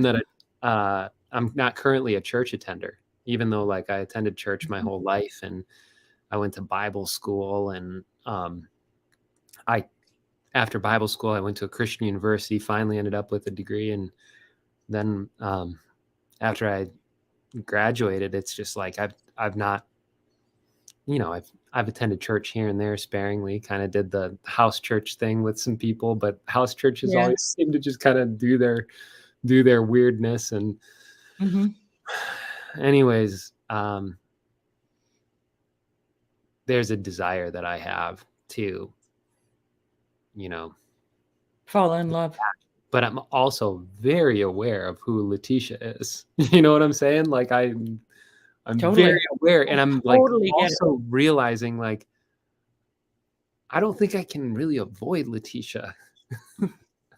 I'm not currently a church attender, even though like I attended church my Mhm. whole life, and I went to Bible school, and I after Bible school I went to a Christian university, finally ended up with a degree, and then after I graduated, it's just like I've not, I've attended church here and there sparingly, kind of did the house church thing with some people, but house churches Yeah. always seem to just kind of do their weirdness. And Mhm. anyways, there's a desire that I have to, Fall in love. but I'm also very aware of who Letitia is. You know what I'm saying? Like I'm very Totally. aware, I and I'm like totally get it. also realizing like I don't think I can really avoid Letitia.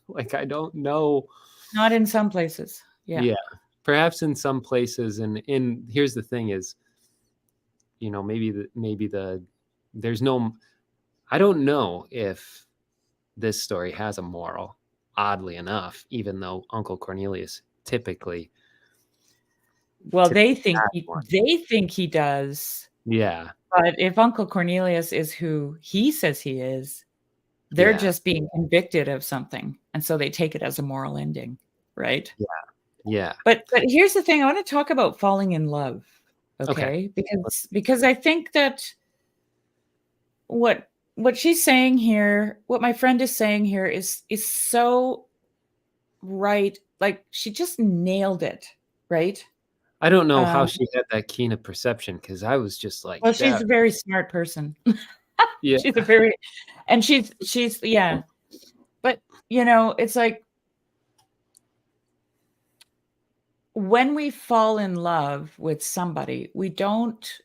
Like I don't know. Not in some places. Yeah. Yeah, perhaps in some places, and here's the thing is, maybe there's no. I don't know if this story has a moral. Oddly enough, even though Uncle Cornelius typically Well, they think has he one. they think he does, Yeah, but if Uncle Cornelius is who he says he is, they're yeah, just being convicted of something, and so they take it as a moral ending, right? yeah, yeah. But here's the thing, I wanna talk about falling in love, Okay. okay? Because I think that what she's saying here, what my friend is saying here is so right, like, she just nailed it, right? I don't know how Um, she had that keen of perception, because I was just like well, she's that. a very smart person. Yeah, She's a very and she's yeah. But, it's like when we fall in love with somebody, we don't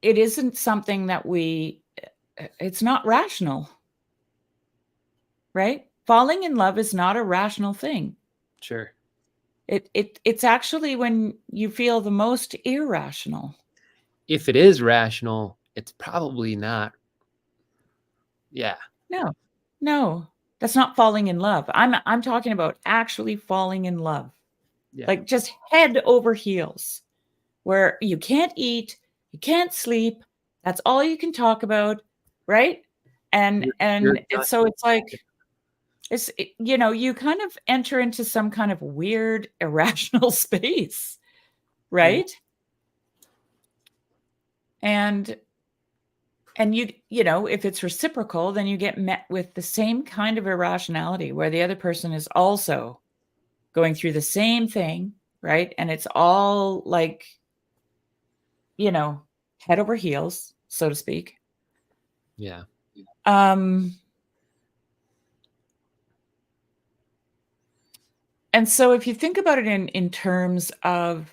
it isn't something that it's not rational, right? Falling in love is not a rational thing. sure. It's actually when you feel the most irrational. If it is rational, it's probably not. Yeah, No. No. That's not falling in love. I'm talking about actually falling in love. yeah. Like just head over heels, where you can't eat, you can't sleep, that's all you can talk about, right? And You're it's so it's like you kind of enter into some kind of weird irrational space, Mhm. right? And if it's reciprocal, then you get met with the same kind of irrationality where the other person is also going through the same thing, right? And it's all like, you know, head over heels, so to speak. Yeah, Um, and so if you think about it in terms of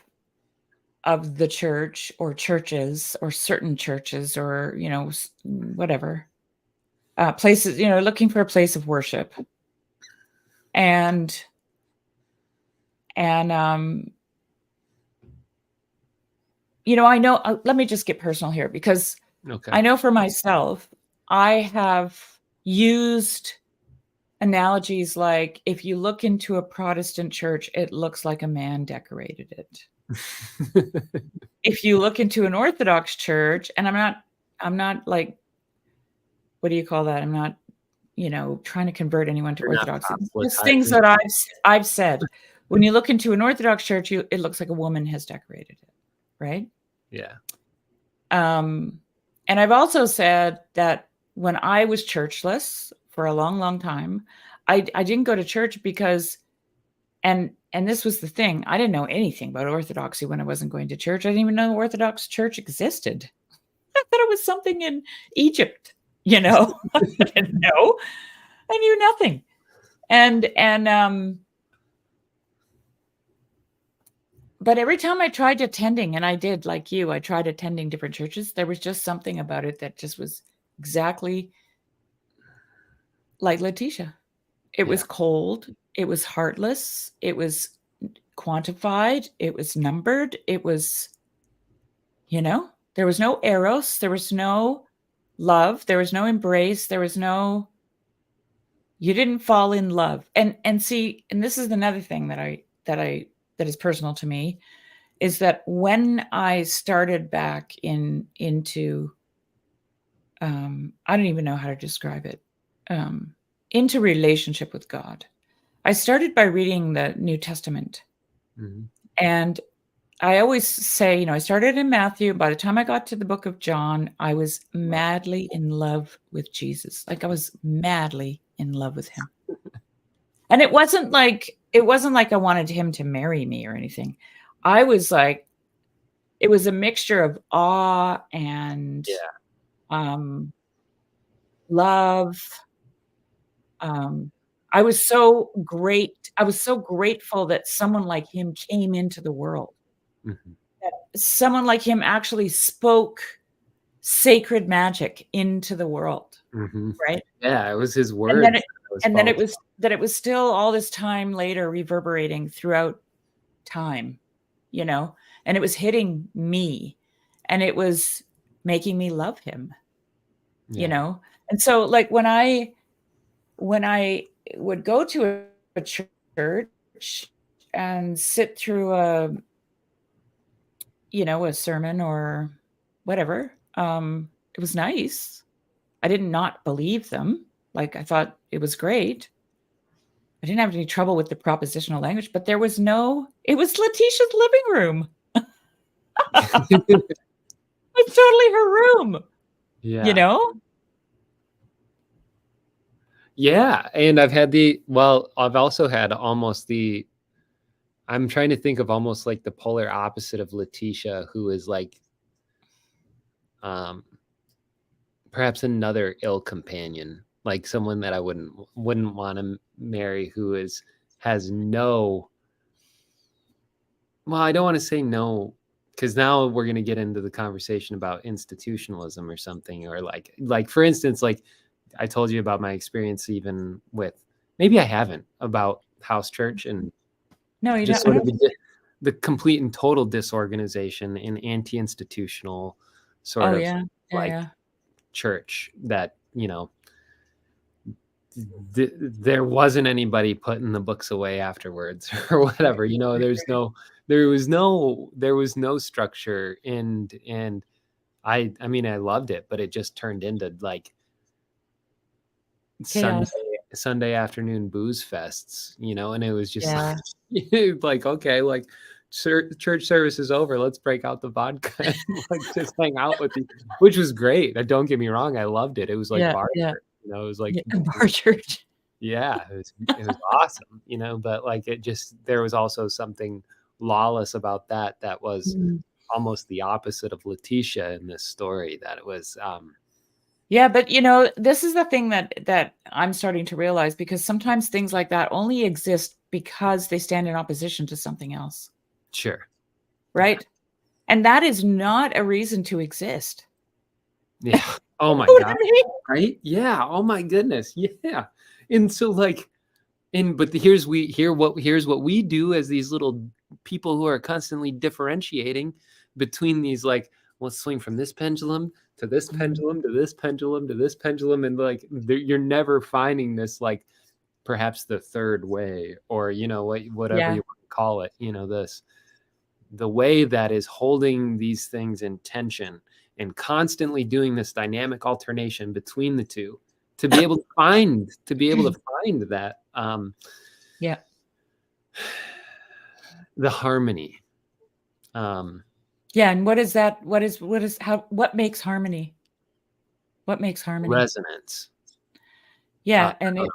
the church or churches or certain churches or, whatever, places, looking for a place of worship. And and I know, let me just get personal here because okay. I know for myself, I have used analogies like if you look into a Protestant church, it looks like a man decorated it. If you look into an Orthodox church, and I'm not like what do you call that? I'm not, trying to convert anyone to You're not Orthodoxy. Just things proselytizing. that I've said. When you look into an Orthodox church, it looks like a woman has decorated it, right? Yeah. And I've also said that when I was churchless for a long, long time, I didn't go to church because, and this was the thing, I didn't know anything about Orthodoxy when I wasn't going to church. I didn't even know Orthodox church existed. I thought it was something in Egypt, I didn't know. I knew nothing. But every time I tried attending, and I did, like you, I tried attending different churches, there was just something about it that just was exactly like Letitia. It was cold. It was heartless. It was quantified. It was numbered. It was, there was no eros. There was no love. There was no embrace. There was no, you didn't fall in love. And see, and this is another thing that is personal to me, is that when I started back into, I don't even know how to describe it, into relationship with God, I started by reading the New Testament. Mm-hmm. And I always say, I started in Matthew. By the time I got to the book of John, I was madly in love with Jesus. Like I was madly in love with him. And it wasn't like I wanted him to marry me or anything. I was like, it was a mixture of awe and love. I was so grateful that someone like him came into the world. Mm-hmm. That someone like him actually spoke sacred magic into the world. Mm-hmm. Right? Yeah, it was his words. And then it was still all this time later reverberating throughout time, and it was hitting me, and it was making me love him, And so like when I would go to a church and sit through a sermon or whatever, it was nice. I did not believe them. Like I thought it was great. I didn't have any trouble with the propositional language, but it was Letitia's living room. It's totally her room. Yeah. Yeah. And I've also had I'm trying to think of almost like the polar opposite of Letitia, who is like, perhaps another ill companion, like someone that I wouldn't want to marry, who has no, well, I don't want to say no, because now we're going to get into the conversation about institutionalism or something, or like for instance, like I told you about my experience even with, maybe I haven't, about house church, and no, you just don't. sort of the complete and total disorganization and anti-institutional sort of church that, there wasn't anybody putting the books away afterwards or whatever, there was no structure, and I mean, I loved it, but it just turned into like Chaos. Sunday afternoon booze fests, and it was just like, okay, like church service is over, let's break out the vodka and like just hang out with you, which was great. Don't get me wrong, I loved it. It was like bar church, it was like bar church. Yeah, it was awesome, but like there was also something lawless about that was almost the opposite of Letitia in this story, that it was yeah, but this is the thing that I'm starting to realize, because sometimes things like that only exist because they stand in opposition to something else. Sure. Right? And that is not a reason to exist. Yeah. Oh my God. Right? Yeah. Oh my goodness. Yeah. And so like, but here's what we do as these little people who are constantly differentiating between these, like, let's swing from this pendulum to this pendulum to this pendulum to this pendulum, and like you're never finding this, like, perhaps the third way, or whatever you want to call it, the way that is holding these things in tension and constantly doing this dynamic alternation between the two to be able to find that Yeah. the harmony. Yeah. And what makes harmony? What makes harmony? Resonance. Yeah. It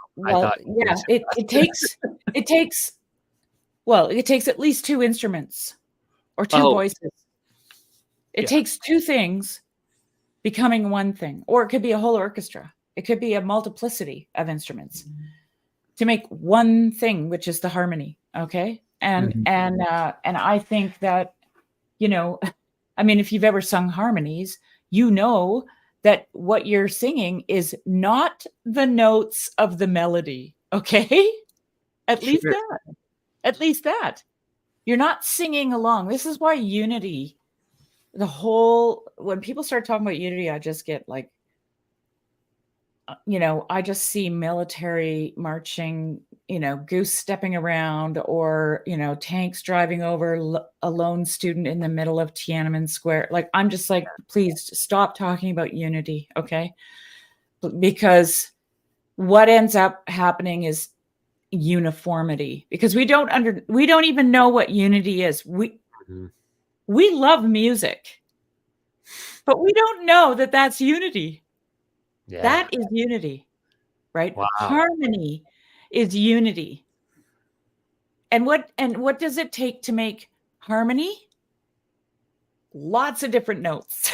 takes at least two instruments or two voices. It takes two things becoming one thing, or it could be a whole orchestra. It could be a multiplicity of instruments to make one thing, which is the harmony. Okay. And I think that, I mean, if you've ever sung harmonies, that what you're singing is not the notes of the melody. Okay. At least that. You're not singing along. This is why unity, when people start talking about unity, I just get like, I just see military marching, goose stepping around, or, tanks driving over a lone student in the middle of Tiananmen Square. Like, I'm just like, please stop talking about unity. Okay. Because what ends up happening is uniformity, because we don't even know what unity is. We love music, but we don't know that that's unity. Yeah. That is unity, right? Wow. Harmony is unity. And what does it take to make harmony? Lots of different notes.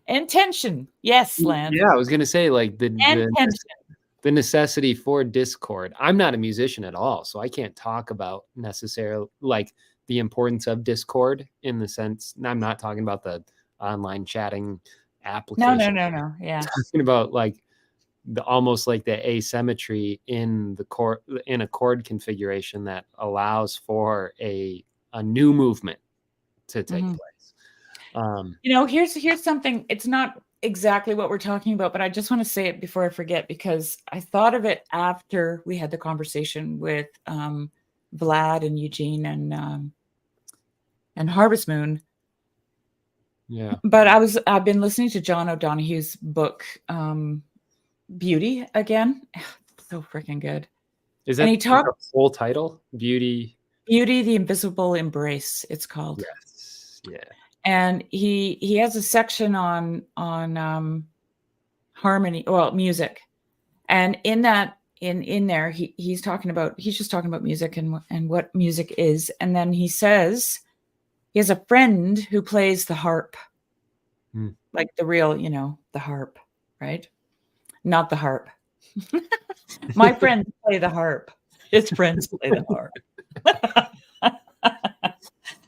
And tension. Yes, Lance. Yeah, I was going to say, like, the necessity for discord. I'm not a musician at all, so I can't talk about necessarily like the importance of discord in the sense, I'm not talking about the online chatting application. No. Yeah. I'm talking about like almost like the asymmetry in a chord configuration that allows for a new movement to take place. Here's something. It's not exactly what we're talking about, but I just want to say it before I forget, because I thought of it after we had the conversation with Vlad and Eugene and Harvest Moon. Yeah. But I've been listening to John O'Donoghue's book, Beauty again. So freaking good. Is that the whole title? Beauty, the Invisible Embrace, it's called. Yes. Yeah. And he has a section on harmony, music. And in that, in there, he's just talking about music and what music is. And then he says he has a friend who plays the harp, like the real, the harp, right? Not the harp. My friends play the harp. His friends play the harp.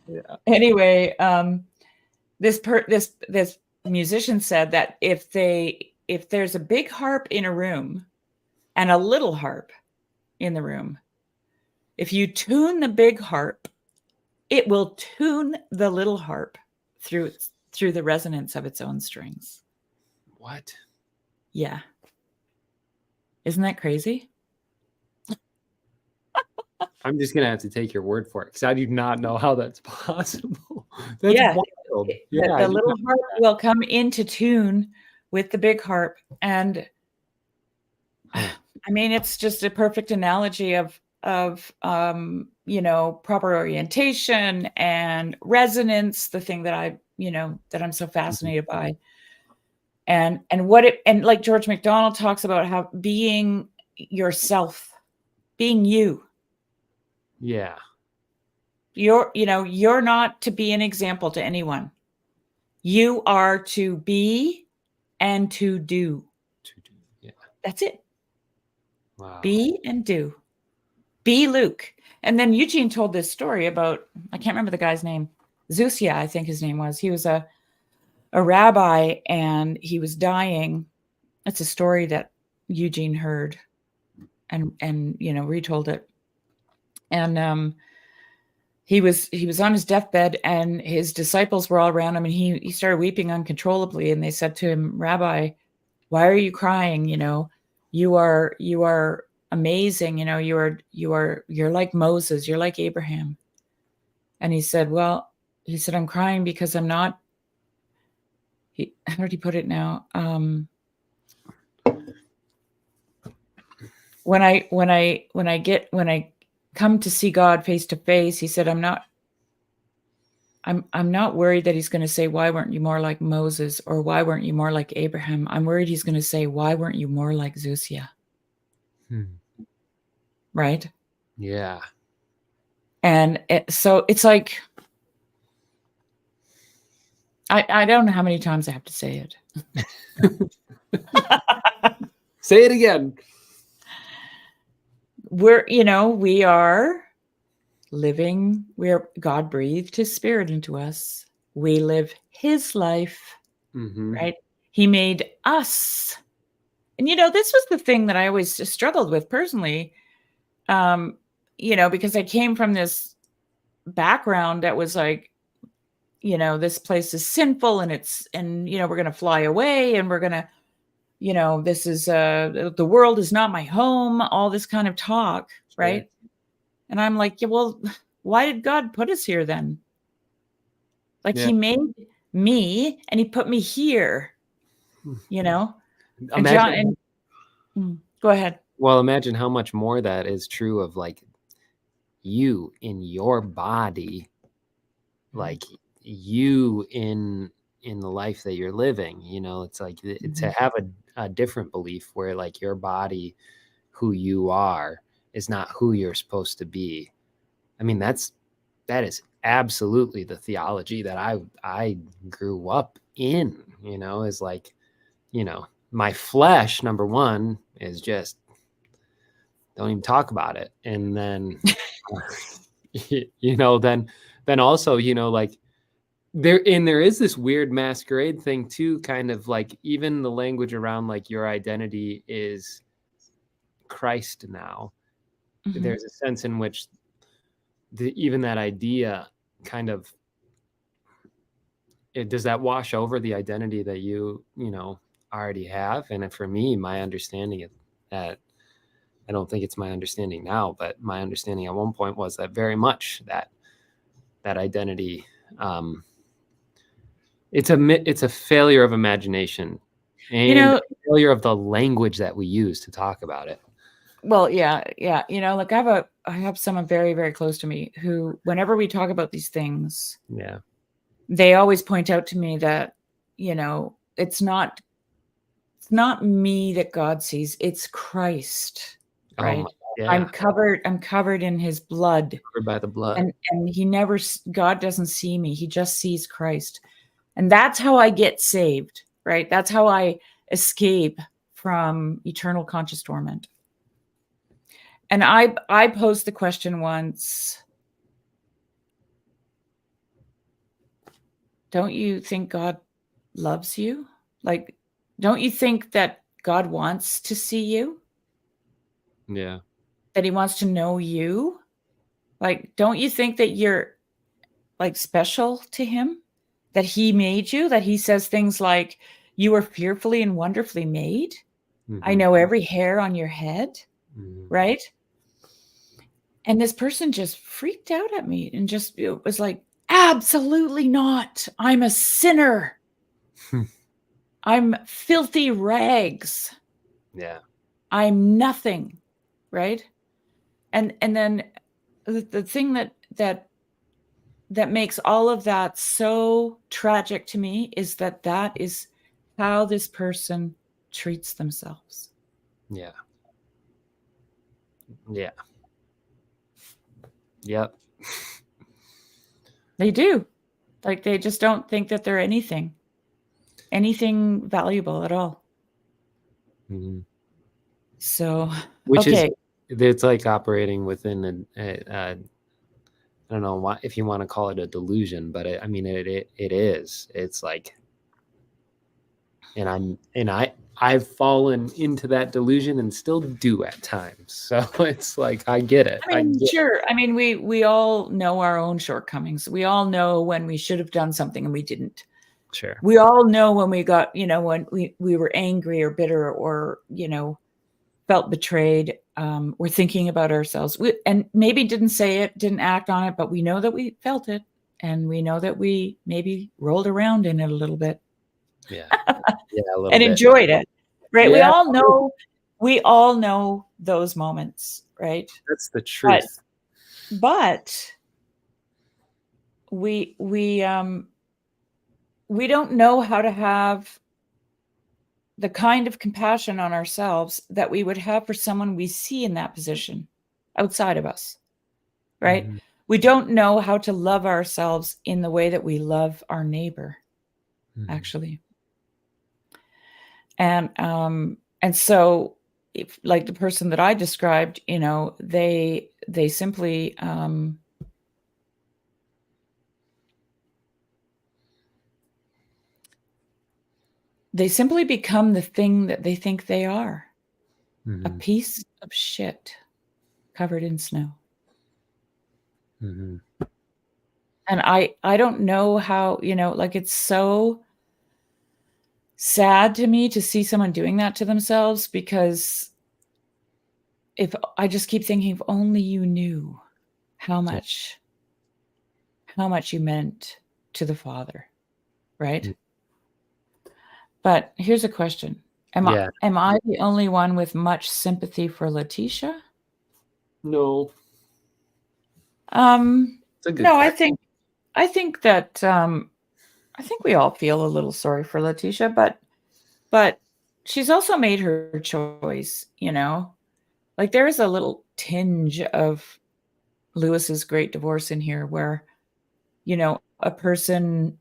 Yeah. Anyway, this musician said that if there's a big harp in a room and a little harp in the room, if you tune the big harp, it will tune the little harp through the resonance of its own strings. What? Yeah. Isn't that crazy? I'm just going to have to take your word for it, because I do not know how that's possible. That's wild. Yeah, the little harp will come into tune with the big harp. And I mean, it's just a perfect analogy of proper orientation and resonance, the thing that that I'm so fascinated by. And like George MacDonald talks about, how being yourself, being you. Yeah. You're not to be an example to anyone. You are to be and to do. Yeah. That's it. Wow. Be and do. Be Luke. And then Eugene told this story about, I can't remember the guy's name. Zusia, I think his name was. He was a rabbi and he was dying. It's a story that Eugene heard and retold it. And he was on his deathbed, and his disciples were all around him, and he started weeping uncontrollably. And they said to him, "Rabbi, why are you crying? You are amazing. You're like Moses. You're like Abraham." And he said, "I'm crying because I'm not how did he put it now? When I come to see God face to face, he said, I'm not worried that he's going to say, why weren't you more like Moses, or why weren't you more like Abraham? I'm worried he's going to say, why weren't you more like Zusia? Right? Yeah. And so it's like, I don't know how many times I have to say it. Say it again. We are living, God breathed his spirit into us. We live his life, right? He made us. And, this was the thing that I always struggled with personally, because I came from this background that was like, this place is sinful and we're going to fly away and we're going to, this is, the world is not my home, all this kind of talk. Sure. Right. And I'm like, yeah, well, why did God put us here then? Like he made me and he put me here, Imagine, and John, go ahead. Well, imagine how much more that is true of like you in your body, like you in the life that you're living. It's like to have a different belief where like your body, who you are, is not who you're supposed to be. I mean, that is absolutely the theology that I grew up in, is like, my flesh, number one, is just don't even talk about it. And then, then also, like there is this weird masquerade thing too, kind of like even the language around like your identity is Christ now. There's a sense in which even that idea kind of, does that wash over the identity that you already have? And for me, my understanding of that, I don't think it's my understanding now, but my understanding at one point was that very much that identity, it's a failure of imagination and a failure of the language that we use to talk about it. Well, yeah. Like I have someone very, very close to me who, whenever we talk about these things, they always point out to me that, it's not me that God sees, it's Christ, right? I'm covered in his blood. Covered by the blood. And God doesn't see me. He just sees Christ. And that's how I get saved, right? That's how I escape from eternal conscious torment. And I posed the question once, don't you think God loves you? Like, don't you think that God wants to see you? Yeah. That he wants to know you? Like, don't you think that you're like special to him? That he made you? That he says things like, you are fearfully and wonderfully made? I know every hair on your head, right? And this person just freaked out at me and just it was like, absolutely not. I'm a sinner. I'm filthy rags. Yeah. I'm nothing. Right. And then the thing that makes all of that so tragic to me is that is how this person treats themselves. Yeah. Yeah. Yep. They do. Like, they just don't think that they're anything valuable at all. So, which is, it's like operating within I don't know why, if you want to call it a delusion, but it is. It's like, and I've fallen into that delusion and still do at times. So it's like, I get it. Sure. I mean, we all know our own shortcomings. We all know when we should have done something and we didn't. Sure. We all know when we got, when we were angry or bitter or, felt betrayed, or thinking about ourselves. And maybe didn't say it, didn't act on it, but we know that we felt it. And we know that we maybe rolled around in it a little bit. Yeah. Yeah, a little and bit. enjoyed it. Right? Yeah, We all know those moments, right? that's the But truth. but we don't know how to have the kind of compassion on ourselves that we would have for someone we see in that position outside of us, right? Mhm, We don't know how to love ourselves in the way that we love our neighbor, mhm. actually. And so if, like the person that I described, they simply become the thing that they think they are, a Mhm, piece of shit covered in snow. mhm. And I don't know how, like it's so sad to me to see someone doing that to themselves, because if I just keep thinking, if only you knew how Yeah. much how much you meant to the Father, right? Mm. But here's a question. Yeah. Am I the only one with much sympathy for Letitia? No. It's a good No, question. I think that I think we all feel a little sorry for Letitia, but she's also made her choice, Like there is a little tinge of Lewis's Great Divorce in here where, a person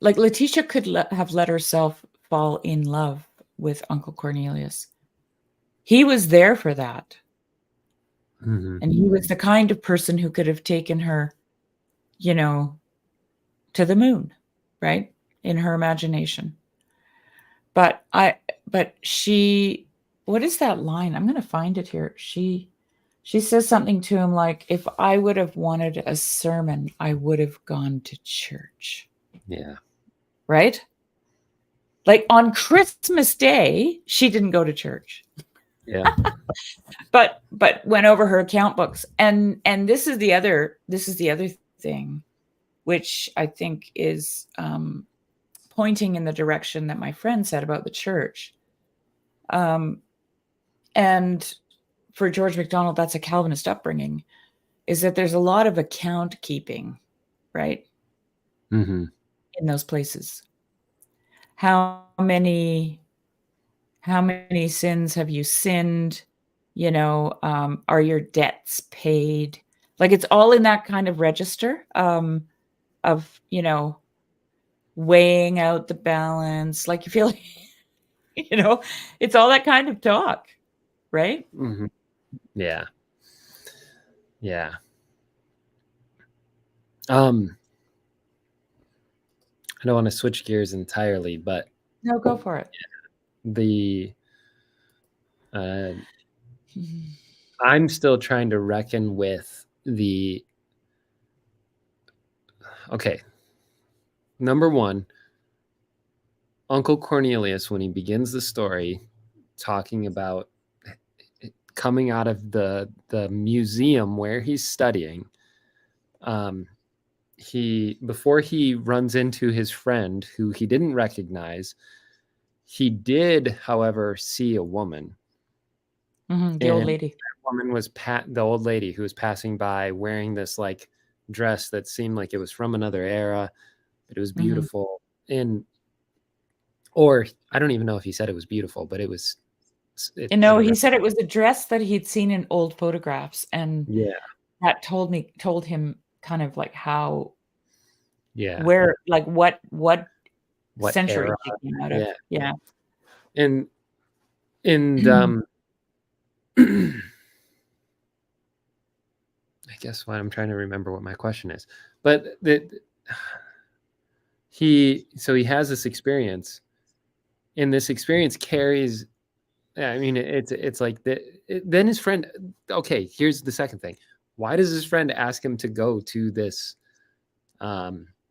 like Letitia could have let herself fall in love with Uncle Cornelius. He was there for that. Mhm. And he was the kind of person who could have taken her, you know, to the moon, right? In her imagination. But she, what is that line? I'm going to find it here. She says something to him like, if I would have wanted a sermon, I would have gone to church, Yeah. right? Like on Christmas Day, she didn't go to church, Yeah. but went over her account books. And this is the other thing, which I think is pointing in the direction that my friend said about the church. Um, and for George MacDonald, that's a Calvinist upbringing, is that there's a lot of account keeping, right? Mhm. In those places. How many sins have you sinned? Are your debts paid? Like it's all in that kind of register of, weighing out the balance. Like you feel like, it's all that kind of talk, right? Mhm. Yeah. Yeah. Um, I don't wanna switch gears entirely, but No, go for it. the, uh Mhm. I'm still trying to reckon with the okay, number 1, Uncle Cornelius, when he begins the story talking about coming out of the museum where he's studying, um, he before he runs into his friend who he didn't recognize, he did, however, see a woman, Mhm, the old and lady. that woman was the old lady who was passing by wearing this like dress that seemed like it was from another era, but it was Mhm. beautiful. And or I don't even know if he said it was beautiful, but it was it He around. said it was a dress that he'd seen in old photographs, and Yeah, that told him kind of like how yeah. where like what What century era? she came out of. Yeah. Yeah. And and I guess what I'm trying to remember what my question is. But he has this experience, and this experience carries. Yeah, I mean, it's like then his friend. Okay, here's the second thing. Why does his friend ask him to go to this?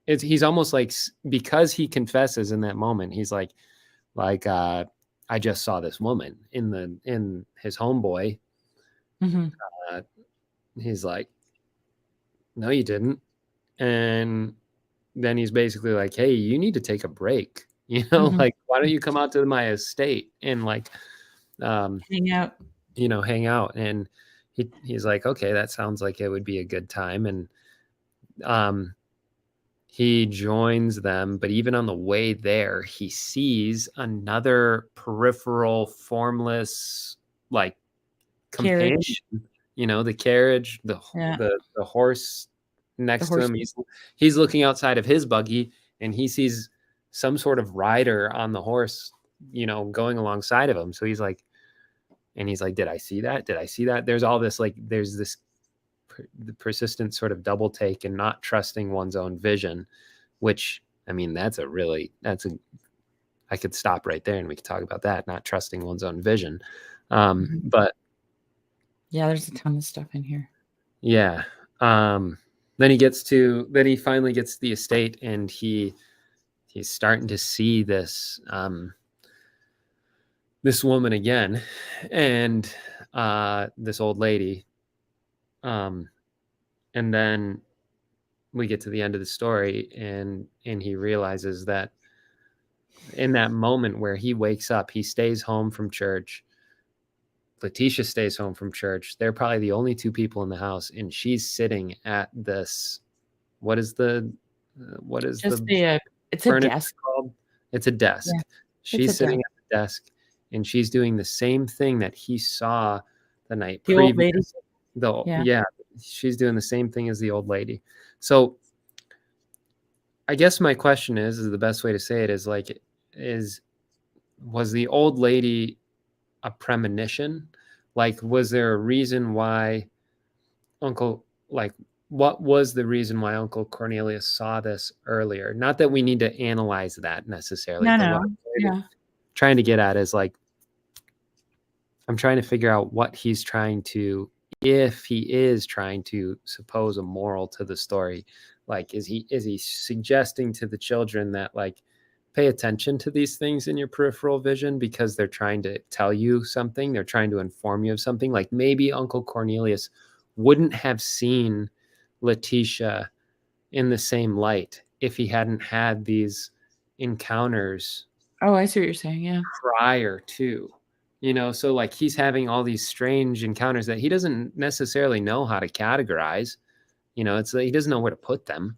He's almost like because he confesses in that moment. He's like I just saw this woman in his homeboy. Mhm. Uh, he's like, no, you didn't. And then he's basically like, hey, you need to take a break. Like, why don't you come out to my estate and like, hang out. hang out? And he's like, okay, that sounds like it would be a good time. And he joins them, but even on the way there, he sees another peripheral, formless, like, companion. Carriage. The carriage, the Yeah. the horse The next to horse. him. He's looking outside of his buggy, and he sees some sort of rider on the horse, going alongside of him. So he's like, did I see that? Did I see that? There's all this, like, there's this the persistent sort of double take and not trusting one's own vision, which, I mean, I could stop right there and we could talk about that, not trusting one's own vision. But yeah, there's a ton of stuff in here. Yeah. Then he finally gets to the estate, and he's starting to see this this woman again, and this old lady. And then we get to the end of the story, and he realizes that in that moment where he wakes up, he stays home from church. Letitia stays home from church. They're probably the only two people in the house, and she's sitting at this. What is the it's a desk called? It's a desk. Yeah, she's sitting at the desk, and she's doing the same thing that he saw the night the previous. old lady. Yeah, she's doing the same thing as the old lady. So I guess my question is the best way to say it is like, was the old lady a premonition? Like, was there a reason why what was the reason why Uncle Cornelius saw this earlier? Not that we need to analyze that necessarily. No. Yeah. Trying to get at is like, I'm trying to figure out what he's trying to, if he is trying to suppose a moral to the story. Like, is he suggesting to the children that, like, pay attention to these things in your peripheral vision because they're trying to tell you something. They're trying to inform you of something. Like, maybe Uncle Cornelius wouldn't have seen Letitia in the same light if he hadn't had these encounters. Oh, I see what you're saying. Yeah. Prior to, so like, he's having all these strange encounters that he doesn't necessarily know how to categorize. It's like he doesn't know where to put them.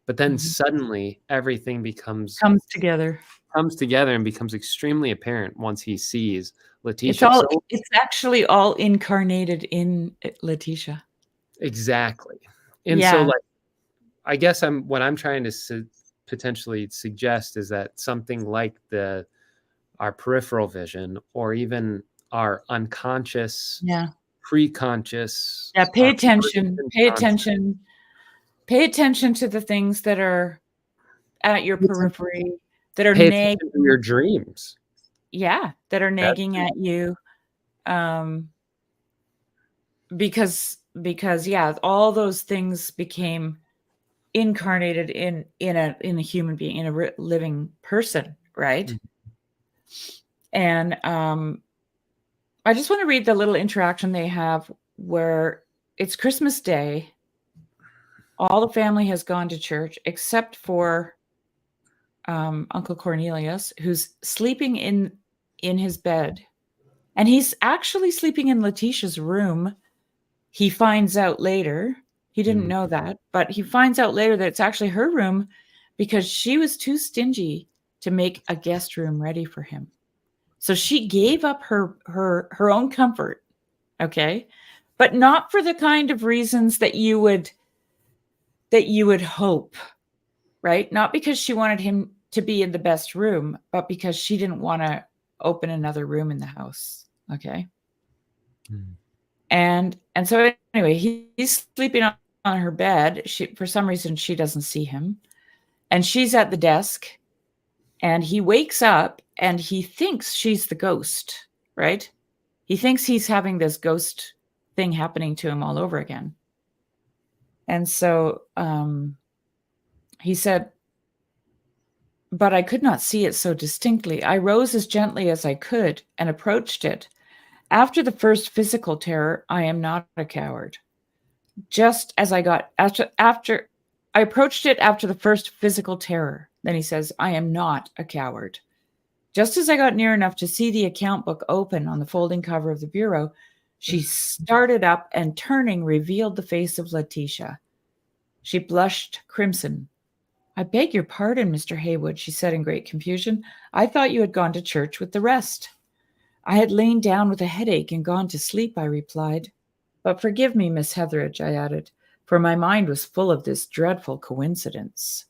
But then suddenly everything comes together and becomes extremely apparent once he sees Letitia. It's actually all incarnated in Letitia. Exactly. And so, like, I guess what I'm trying to potentially suggest is that something like our peripheral vision, or even our unconscious, pre-conscious. Yeah. Pay attention to the things that are at your periphery, that are nagging your dreams. Yeah, that are nagging at you. Because all those things became incarnated in a human being, in a living person, right? And I just want to read the little interaction they have where it's Christmas Day. All the family has gone to church except for Uncle Cornelius, who's sleeping in his bed. And he's actually sleeping in Letitia's room. He finds out later. He didn't know that, but he finds out later that it's actually her room because she was too stingy to make a guest room ready for him. So she gave up her own comfort, okay? But not for the kind of reasons that you would hope, right? Not because she wanted him to be in the best room, but because she didn't want to open another room in the house, okay? And so anyway, he's sleeping on her bed. For some reason, she doesn't see him. And she's at the desk. And he wakes up and he thinks she's the ghost, right? He thinks he's having this ghost thing happening to him all over again. And so he said, but I could not see it so distinctly. I rose as gently as I could and approached it. After the first physical terror, I am not a coward. Just as I got after I approached it after the first physical terror. Then he says, I am not a coward. Just as I got near enough to see the account book open on the folding cover of the bureau, she started up and turning revealed the face of Letitia. She blushed crimson. I beg your pardon, Mr. Haywood, she said in great confusion. I thought you had gone to church with the rest. I had lain down with a headache and gone to sleep, I replied. But forgive me, Miss Hetheridge, I added, for my mind was full of this dreadful coincidence.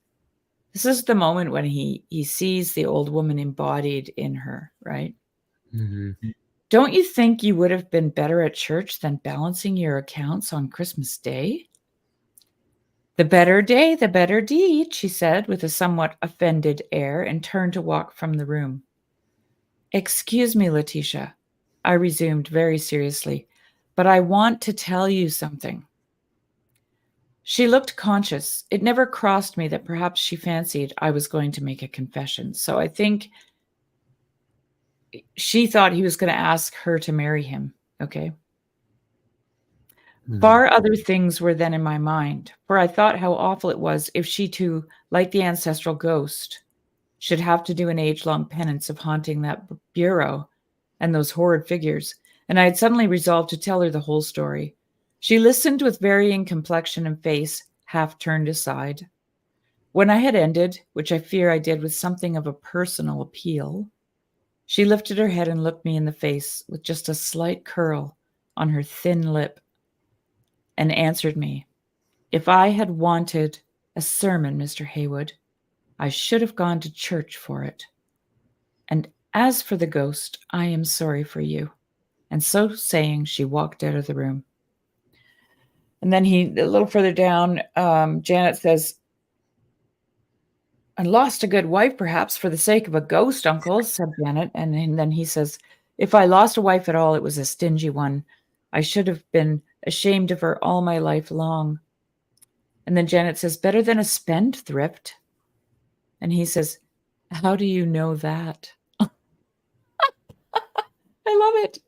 This is the moment when he sees the old woman embodied in her, right? Mm-hmm. Don't you think you would have been better at church than balancing your accounts on Christmas Day? The better day, the better deed, she said with a somewhat offended air and turned to walk from the room. Excuse me, Letitia, I resumed very seriously, but I want to tell you something. She looked conscious. It never crossed me that perhaps she fancied I was going to make a confession. So I think she thought he was going to ask her to marry him. Okay. Mm-hmm. Far other things were then in my mind, for I thought how awful it was if she too, like the ancestral ghost, should have to do an age-long penance of haunting that bureau and those horrid figures, and I had suddenly resolved to tell her the whole story. She listened with varying complexion and face, half turned aside. When I had ended, which I fear I did with something of a personal appeal, she lifted her head and looked me in the face with just a slight curl on her thin lip and answered me, if I had wanted a sermon, Mr. Haywood, I should have gone to church for it. And as for the ghost, I am sorry for you. And so saying, she walked out of the room. And then a little further down, Janet says, I lost a good wife, perhaps, for the sake of a ghost, uncle, said Janet. And then he says, if I lost a wife at all, it was a stingy one. I should have been ashamed of her all my life long. And then Janet says, better than a spendthrift. And he says, how do you know that? I love it.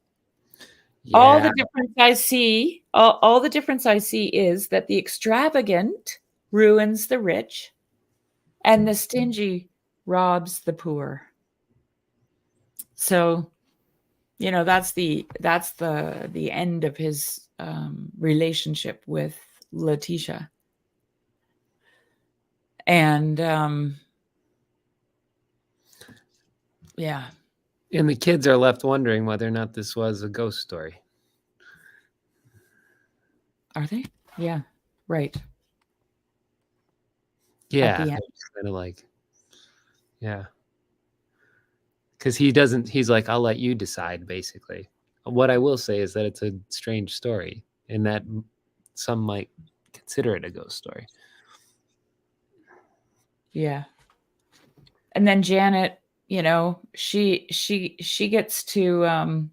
Yeah. All the difference I see, all the difference I see is that the extravagant ruins the rich and the stingy robs the poor. So, you know, that's the end of his relationship with Letitia. And yeah. And the kids are left wondering whether or not this was a ghost story. Are they? Yeah. Right. Yeah. Kind of like, yeah. Because he's like, I'll let you decide, basically. What I will say is that it's a strange story and that some might consider it a ghost story. Yeah. And then Janet, you know, she gets to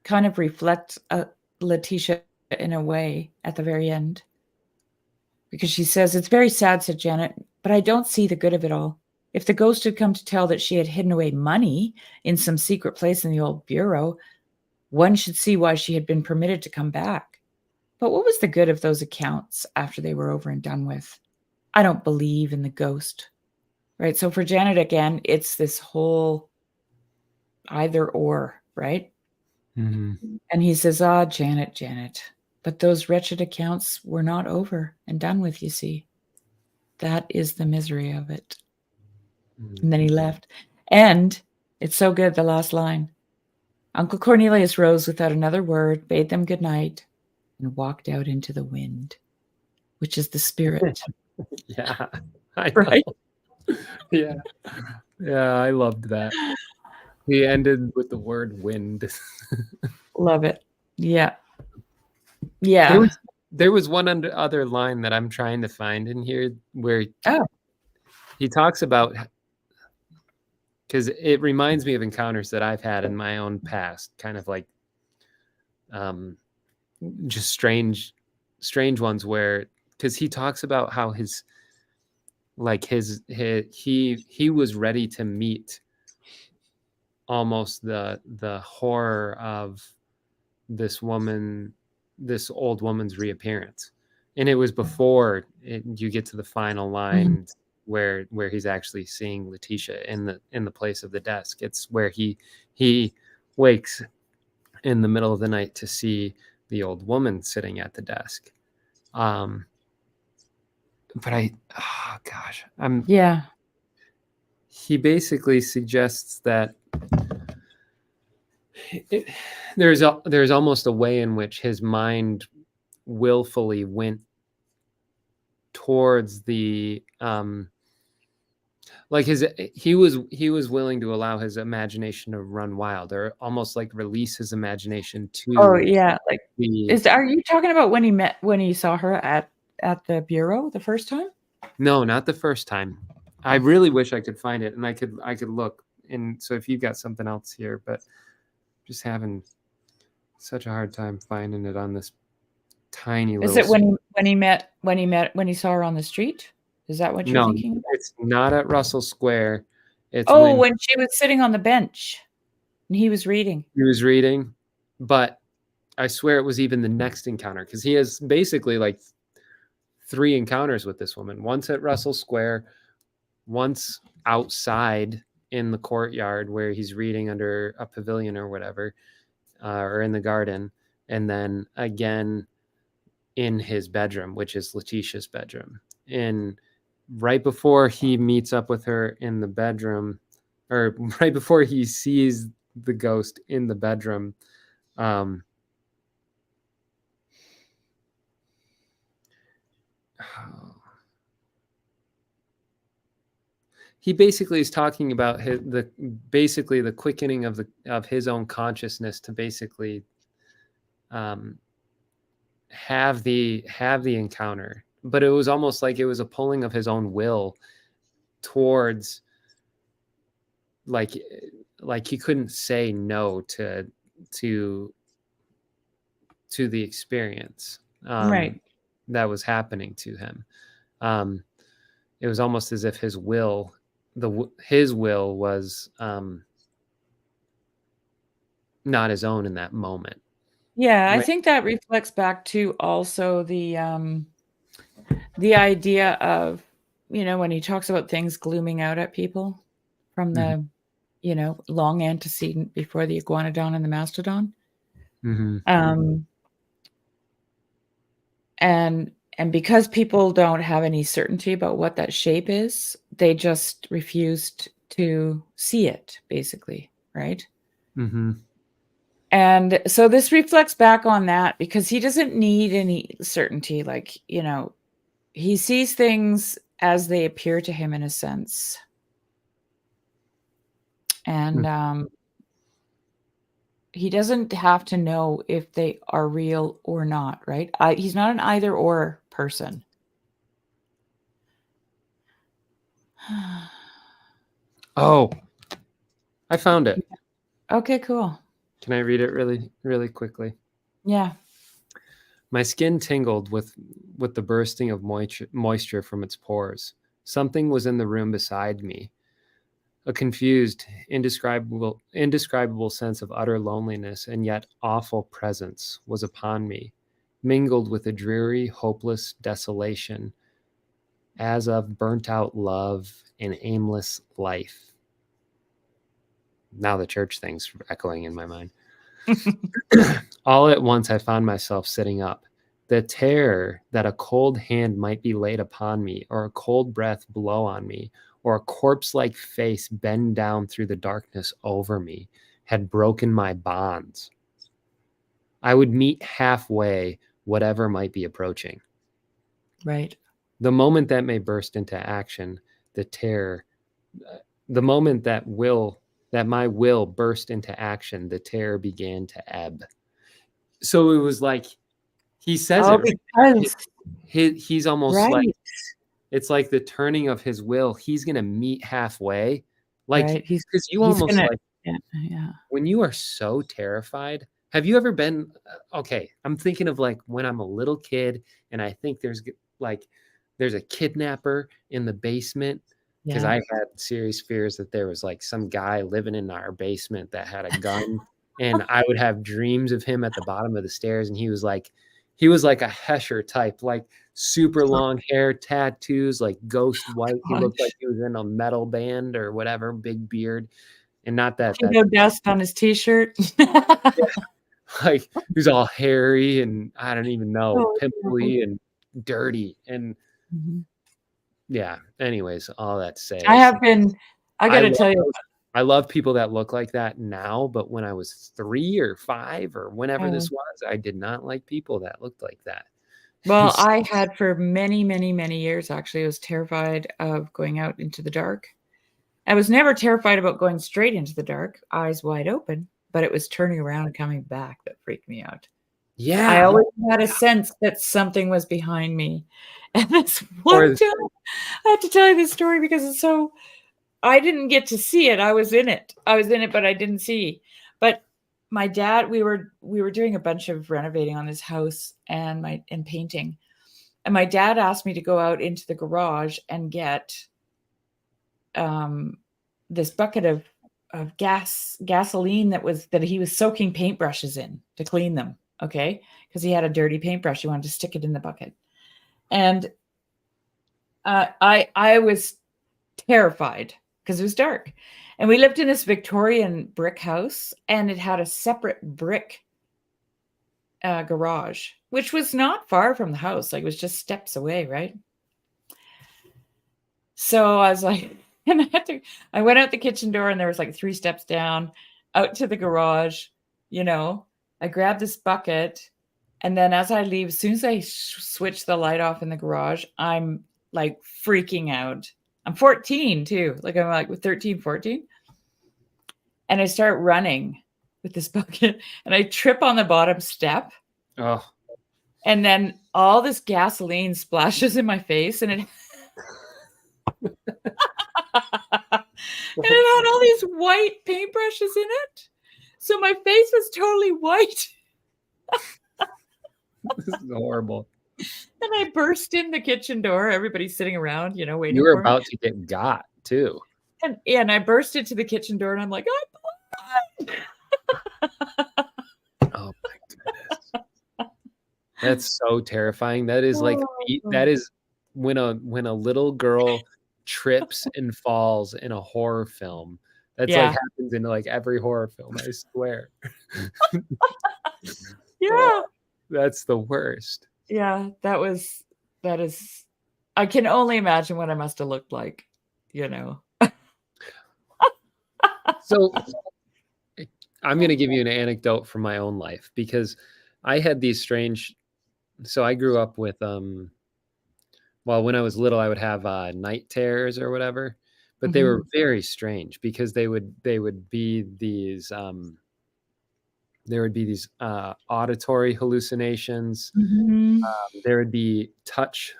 kind of reflect Letitia in a way at the very end. Because she says, it's very sad, said Janet, but I don't see the good of it all. If the ghost had come to tell that she had hidden away money in some secret place in the old bureau, one should see why she had been permitted to come back. But what was the good of those accounts after they were over and done with? I don't believe in the ghost. Right? So for Janet, again, it's this whole either or, right? Mm-hmm. And he says, Janet, but those wretched accounts were not over and done with, you see. That is the misery of it. Mm-hmm. And then he left. And it's so good, the last line. Uncle Cornelius rose without another word, bade them good night, and walked out into the wind, which is the spirit. Yeah. I right? Yeah. Yeah, I loved that. He ended with the word wind. Love it. Yeah. Yeah. There was one other line that I'm trying to find in here where he talks about, because it reminds me of encounters that I've had in my own past, kind of like just strange ones where, because he talks about how he was ready to meet almost the horror of this old woman's reappearance. And it was before you get to the final Mhm. line where he's actually seeing Letitia in the place of the desk. It's where he wakes in the middle of the night to see the old woman sitting at the desk. But oh gosh, Yeah. he basically suggests that it, there's almost a way in which his mind willfully went towards the like he was willing to allow his imagination to run wild, or almost like release his imagination Oh, to yeah, like, the are you talking about when he saw her at the bureau the first time? no, not the first time. I really wish I could find it, and I could look. And so if you've got something else here, but just having such a hard time finding it on this tiny Is little it when he saw her on the street? Is that what you're no, thinking about? it's not at Russell Square. It's Oh, when when she was sitting on the bench and he was reading. he was reading, but I swear it was even the next encounter, because he has basically like 3 encounters with this woman. Once at Russell Square, once outside in the courtyard where he's reading under a pavilion or whatever, or in the garden, and then again in his bedroom, which is Letitia's bedroom. And right before he meets up with her in the bedroom, or right before he sees the ghost in the bedroom, um, he basically is talking about basically the quickening of his own consciousness to basically um, have the encounter. But it was almost like it was a pulling of his own will towards, like he couldn't say no to the experience Right. that was happening to him. It was almost as if his will was not his own in that moment. Yeah, I Right. think that reflects back to also the idea of, when he talks about things glooming out at people from Mm-hmm. the, long antecedent before the iguanodon and the mastodon. Mm-hmm. Um, and because people don't have any certainty about what that shape is, they just refused to see it, basically, right? Mm-hmm. And so this reflects back on that, because he doesn't need any certainty. Like, he sees things as they appear to him, in a sense. And he doesn't have to know if they are real or not, right? He's not an either or person. Oh, I found it. Okay, cool. Can I read it really, really quickly? Yeah. My skin tingled with the bursting of moisture from its pores. Something was in the room beside me. A confused, indescribable sense of utter loneliness and yet awful presence was upon me, mingled with a dreary, hopeless desolation, as of burnt-out love and aimless life. Now the church thing's echoing in my mind. All at once I found myself sitting up. The terror that a cold hand might be laid upon me, or a cold breath blow on me, or a corpse-like face bend down through the darkness over me, had broken my bonds. I would meet halfway whatever might be approaching. Right. The moment that may burst into action, the moment that my will burst into action, the terror began to ebb. So it was like, he says Oh, it right. because He's almost like, right, it's like the turning of his will. He's going to meet halfway. Like, right. because you He's almost gonna, like, yeah, yeah. when you are so terrified, have you ever been, okay, I'm thinking of like when I'm a little kid and I think there's a kidnapper in the basement, because Yeah. I had serious fears that there was like some guy living in our basement that had a gun, and I would have dreams of him at the bottom of the stairs, and he was like he was like a Hesher type, like super long hair, tattoos, like ghost white. He looked like Gosh. he was in a metal band or whatever, big beard. And not that Keto dust on his t-shirt. like he was all hairy and I don't even know, Oh, no. pimply and dirty. And Mhm. yeah, anyways, all that to say I is have been I I gotta love tell you, those I love people that look like that now, but when I was 3 or 5 or whenever uh, this was, I did not like people that looked like that. well, It's I had for many, many, many years, actually, I was terrified of going out into the dark. I was never terrified about going straight into the dark, eyes wide open, but it was turning around and coming back that freaked me out. I yeah, always had a sense that something was behind me. And this one or time, I have to tell you this story because it's so I didn't get to see it. I was in it. I was in it, but I didn't see. But my dad, we were doing a bunch of renovating on his house and painting. And my dad asked me to go out into the garage and get um, this bucket of gasoline that he was soaking paintbrushes in to clean them. Okay, because he had a dirty paintbrush, he wanted to stick it in the bucket, and I was terrified because it was dark, and we lived in this Victorian brick house, and it had a separate brick garage, which was not far from the house, like it was just steps away, right? So I was like, and I went out the kitchen door and there was like 3 steps down out to the garage, you know. I grabbed this bucket and then as I leave, as soon as I switch the light off in the garage, I'm like freaking out. I'm 14 too. Like I'm like with 13, 14. And I start running with this bucket and I trip on the bottom step oh, and then all this gasoline splashes in my face and it and it had all these white paintbrushes in it. So my face was totally white. this is horrible. And I burst in the kitchen door. Everybody's sitting around, you know, You waiting were for me. about to get got too. And I burst into the kitchen door and I'm like, I'm blind. Oh my goodness. That's so terrifying. That is like that Oh. is when a little girl trips and falls in a horror film. That's like Yeah. happens in like every horror film, I swear. Yeah. Oh, that's the worst. Yeah. That is, I can only imagine what I must have looked like, you know. So I'm going to give you an anecdote from my own life because I had these strange so I grew up with well, when I was little, I would have night terrors or whatever, but they were Mhm. very strange because they would be these there would be these auditory hallucinations. Mhm. There would be touch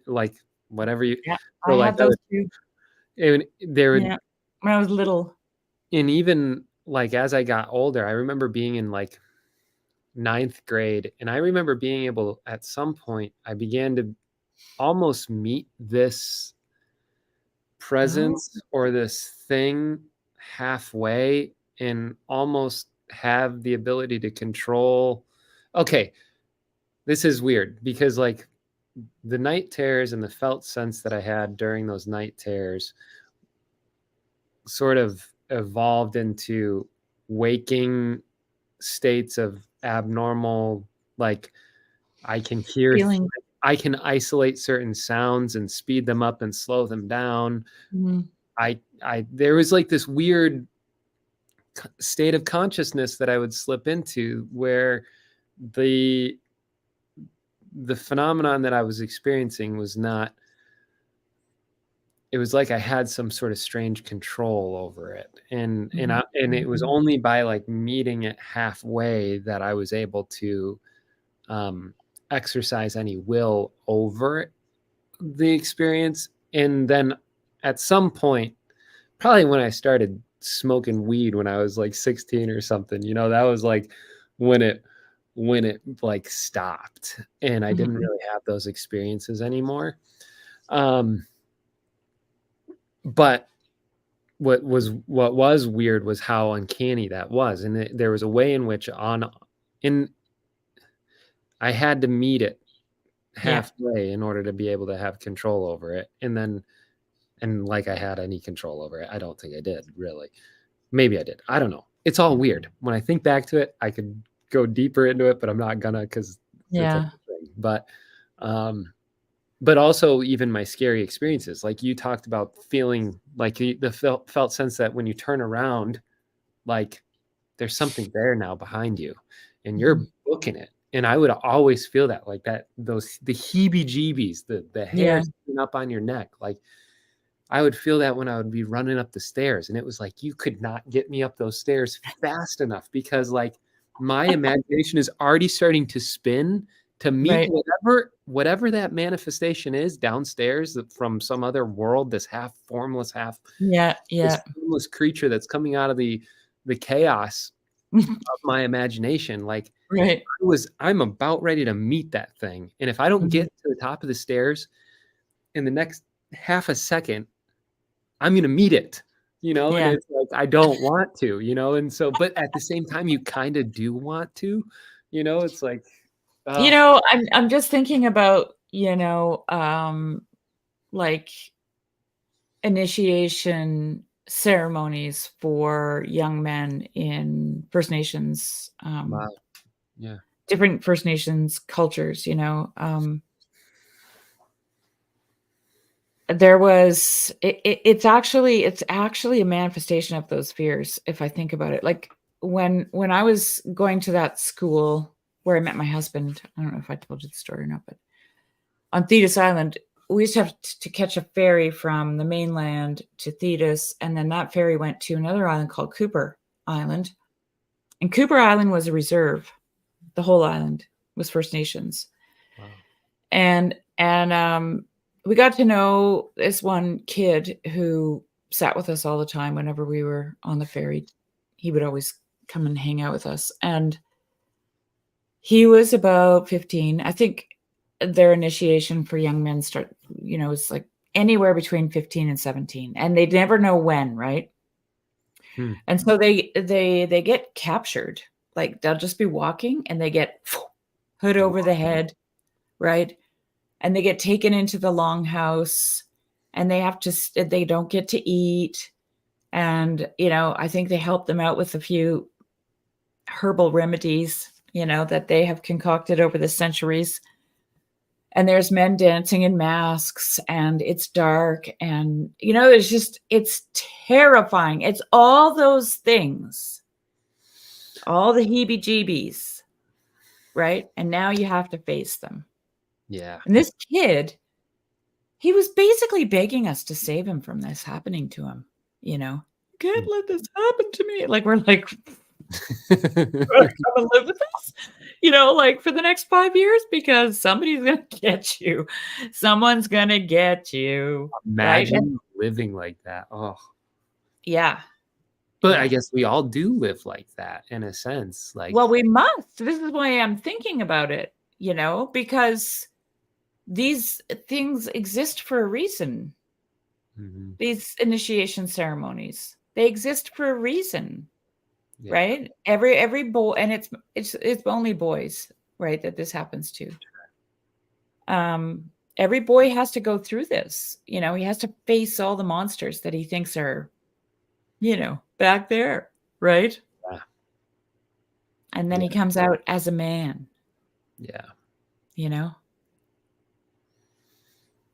like whatever you. Yeah. So I like had those too. there would Yeah. When I was little. and even like as I got older, I remember being in like ninth grade, and I remember being able at some point I began to almost meet this Oh, presence or this thing halfway and almost have the ability to control. Okay, this is weird because like the night terrors and the felt sense that I had during those night terrors sort of evolved into waking states of abnormal, like I can hear feeling. I can isolate certain sounds and speed them up and slow them down. Mhm. I there was like this weird state of consciousness that I would slip into where the the phenomenon that I was experiencing was not it was like I had some sort of strange control over it. And it was Mhm. only by like meeting it halfway that I was able to um exercise any will over the experience. And then at some point, probably when I started smoking weed when I was like 16 or something, that was like when it like stopped and I didn't Mhm. really have those experiences anymore. Um, but what was weird was how uncanny that was. And there was a way in which in I had to meet it Yeah. halfway in order to be able to have control over it. And like I had any control over it. I don't think I did, really. Maybe I did. I don't know. It's all weird. When I think back to it, I could go deeper into it, but I'm not gonna because it's a Yeah. thing. But also even my scary experiences, like you talked about feeling like the felt sense that when you turn around, like there's something there now behind you, and you're Mhm. booking it. And I would always feel that, like that, the heebie-jeebies, the Yeah. hairs up on your neck, like I would feel that when I would be running up the stairs, and it was like you could not get me up those stairs fast enough because like my imagination is already starting to spin to meet Right. whatever that manifestation is downstairs from some other world, this half formless, half Yeah. this Yeah. formless creature that's coming out of the chaos of my imagination. Like Right. I'm about ready to meet that thing, and if I don't Mhm. get to the top of the stairs in the next half a second, I'm going to meet it, and Yeah. it's like, I don't want to, and so, but at the same time, you kind of do want to, it's like, uh, I'm just thinking about, like initiation ceremonies for young men in First Nations, wow. Yeah. different First Nations cultures, there was it's actually a manifestation of those fears if I think about it. Like when I was going to that school where I met my husband, I don't know if I told you the story or not, but on Thetis Island, we used to have to catch a ferry from the mainland to Thetis, and then that ferry went to another island called Cooper Island. And Cooper Island was a reserve. The whole island was First Nations. Wow. And we got to know this one kid who sat with us all the time whenever we were on the ferry. He would always come and hang out with us. And he was about 15. I think their initiation for young men it's like anywhere between 15 and 17. And they never know when, right? Hmm. And so they get captured. Like they'll just be walking and they get hood over the head, right? And they get taken into the longhouse and they don't get to eat. And, I think they help them out with a few herbal remedies, that they have concocted over the centuries. And there's men dancing in masks and it's dark and, it's terrifying. It's all those things, all the heebie jeebies, right? And now you have to face them. Yeah. And this kid, he was basically begging us to save him from this happening to him, "Can't let this happen to me." Like, we're like, "Come and live with us?" Like, for the next 5 years because somebody's gonna get you. Someone's gonna get you, right? And Imagine living like that. Oh, yeah, but I yeah. guess we all do live like that in a sense. Like, Well, we must. This is why I'm thinking about it, because these things exist for a reason. mhm, These initiation ceremonies, they exist for a reason. yeah, Right? Every boy, and it's only boys, right, that this happens to. Every boy has to go through this. He has to face all the monsters that he thinks are, back there, right? yeah, And then he yeah, comes out as a man, yeah, you know?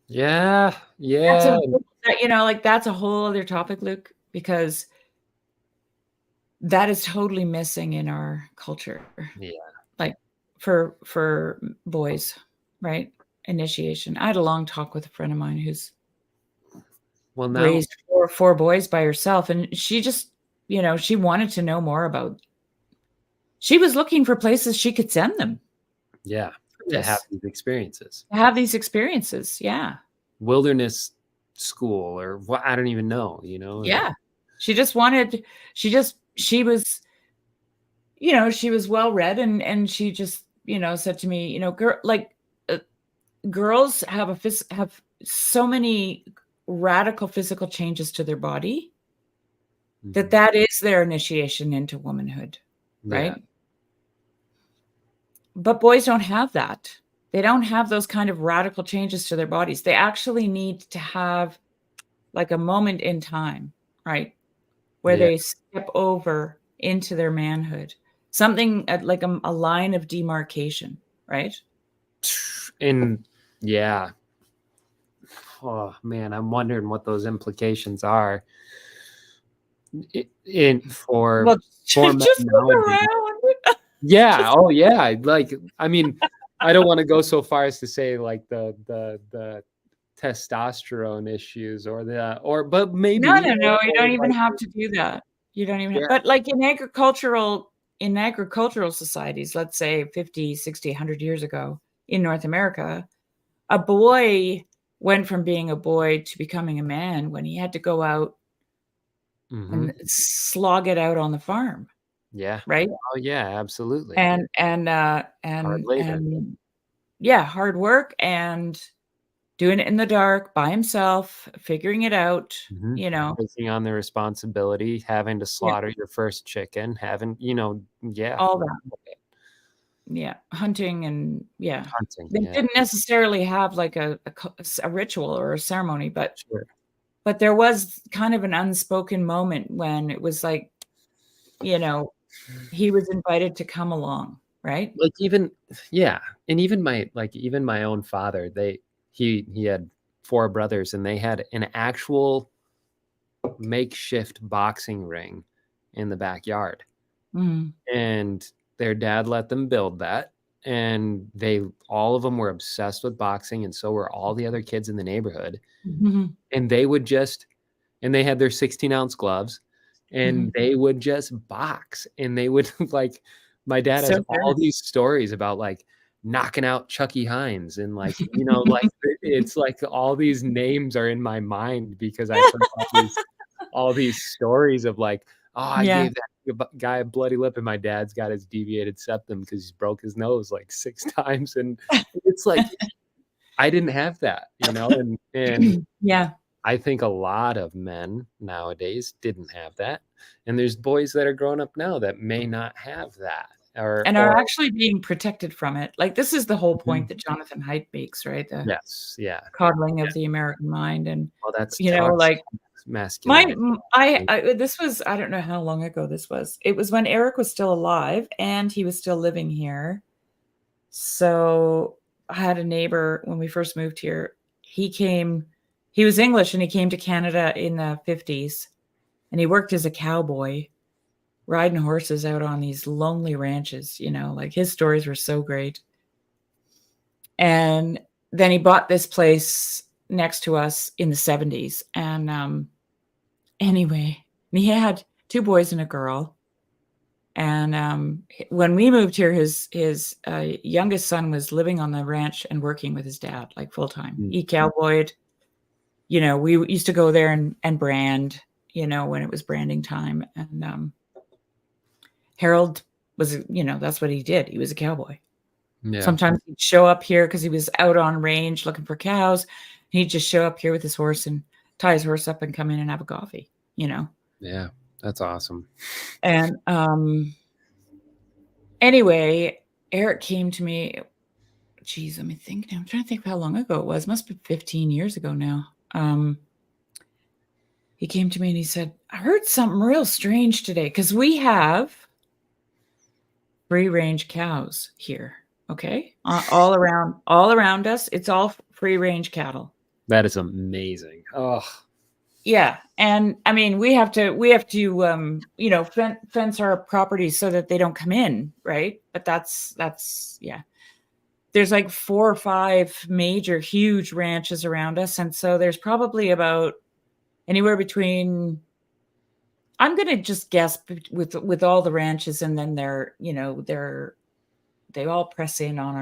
yeah, That's yeah, like that's a whole other topic, Luke, because that is totally missing in our culture. yeah. Like for boys, right? Initiation. I had a long talk with a friend of mine who's Well, now, raised four boys by herself, and she just, she wanted to know more about. She was looking for places she could send them yeah, for to have this, these experiences. to have these experiences. Yeah, Wilderness school or what, I don't even know, like, yeah. She just wanted. She was well read, and she just, said to me, uh, girls have so many radical physical changes to their body that mhm, that is their initiation into womanhood, yeah, right? but boys don't have that. They don't have those kind of radical changes to their bodies. They actually need to have like a moment in time, right? Where Yeah. they step over into their manhood. Something like a line of demarcation, right? And yeah. Oh man, I'm wondering what those implications are Well, for men just look nowadays. around. Yeah. Just Oh yeah. Like, I mean, I don't want to go so far as to say like the testosterone issues but no, maybe no, no, you or don't even like have to do that. You don't even have, yeah. but like in agricultural societies, let's say 50, 60, 100 years ago in North America, a boy went from being a boy to becoming a man when he had to go out Hmm. and slog it out on the farm, Yeah. right? Oh yeah, absolutely. And Hard labor. and yeah, hard work and doing it in the dark by himself, figuring it out, Mhm. you know, Taking on the responsibility, having to yeah, slaughter your first chicken, having, yeah, all that. Yeah, hunting and yeah. hunting, They yeah, didn't necessarily have like a ritual or a ceremony, sure. but there was kind of an unspoken moment when it was like, you know, he was invited to come along, right? Like even yeah, and even my own father, he had 4 brothers and they had an actual makeshift boxing ring in the backyard. Mm. And their dad let them build that, and they all of them were obsessed with boxing, and so were all the other kids in the neighborhood. Mhm. And they would just and they had their 16-ounce gloves, and Mhm. they would just box, and they would like my dad has So all fair. these stories about, like, knocking out Chucky Hines and, like, like, it's like all these names are in my mind because I've heard all these stories of, like, "Oh, I Yeah. gave that guy a bloody lip, and my dad's got his deviated septum because he's broke his nose, like, 6 times," and it's like, I didn't have that, and Yeah. I think a lot of men nowadays didn't have that, and there's boys that are growing up now that may not have that And are or actually being protected from it. Like, this is the whole Mhm. point that Jonathan Haidt makes, right? The Yes, yeah, coddling yeah. of the American mind and, Well, that's like, toxic masculinity. I this was I don't know how long ago this was. It was when Eric was still alive and he was still living here. So, I had a neighbor when we first moved here. He was English and he came to Canada in the '50s, and he worked as a cowboy, riding horses out on these lonely ranches, like, his stories were so great. And then he bought this place next to us in the '70s, and, anyway, he had 2 boys and a girl, and, when we moved here, his youngest son was living on the ranch and working with his dad, like, full time. Mm, He cowboyed, we used to go there and brand, when it was branding time, and, Harold was, that's what he did. He was a cowboy. yeah, Sometimes he'd show up here because he was out on range looking for cows. He'd just show up here with his horse and tie his horse up and come in and have a coffee, you know? yeah, that's awesome. And, anyway, Eric came to me, geez, let me think now. I'm trying to think of how long ago it was. Must be 15 years ago now. He came to me and he said, "I heard something real strange today because we have free range cows here. Okay. All around us. It's all free range cattle. That is amazing. Oh, Yeah, and I mean, we have to, fence our properties so that they don't come in, right? But that's yeah. There's like 4 or 5 major huge ranches around us, and so there's probably about anywhere between I'm gonna just guess with all the ranches and then they all press in on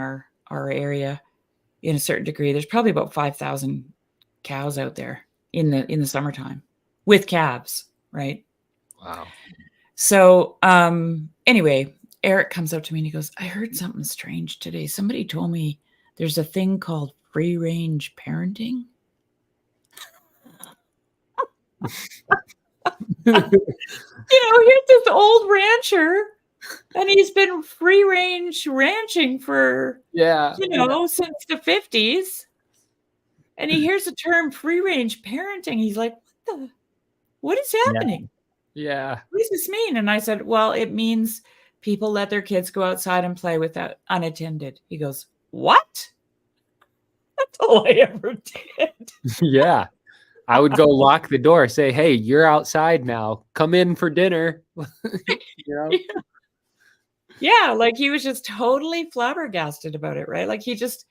our area in a certain degree. There's probably about 5,000 cows out there in the summertime with calves, right? wow. So, anyway, Eric comes up to me and he goes, "I heard something strange today. Somebody told me there's a thing called free range parenting." Here's this old rancher And he's been free range ranching for, Yeah. since the 50s. And he hears the term free range parenting. He's like, what is Yeah. happening? Yeah. What does this mean? And I said, well, it means people let their kids go outside and play without unattended. He goes, what? That's all I ever did. Yeah. I would go lock the door, say, hey, you're outside now. Come in for dinner. Yeah, like he was just totally flabbergasted about it, right? Like he just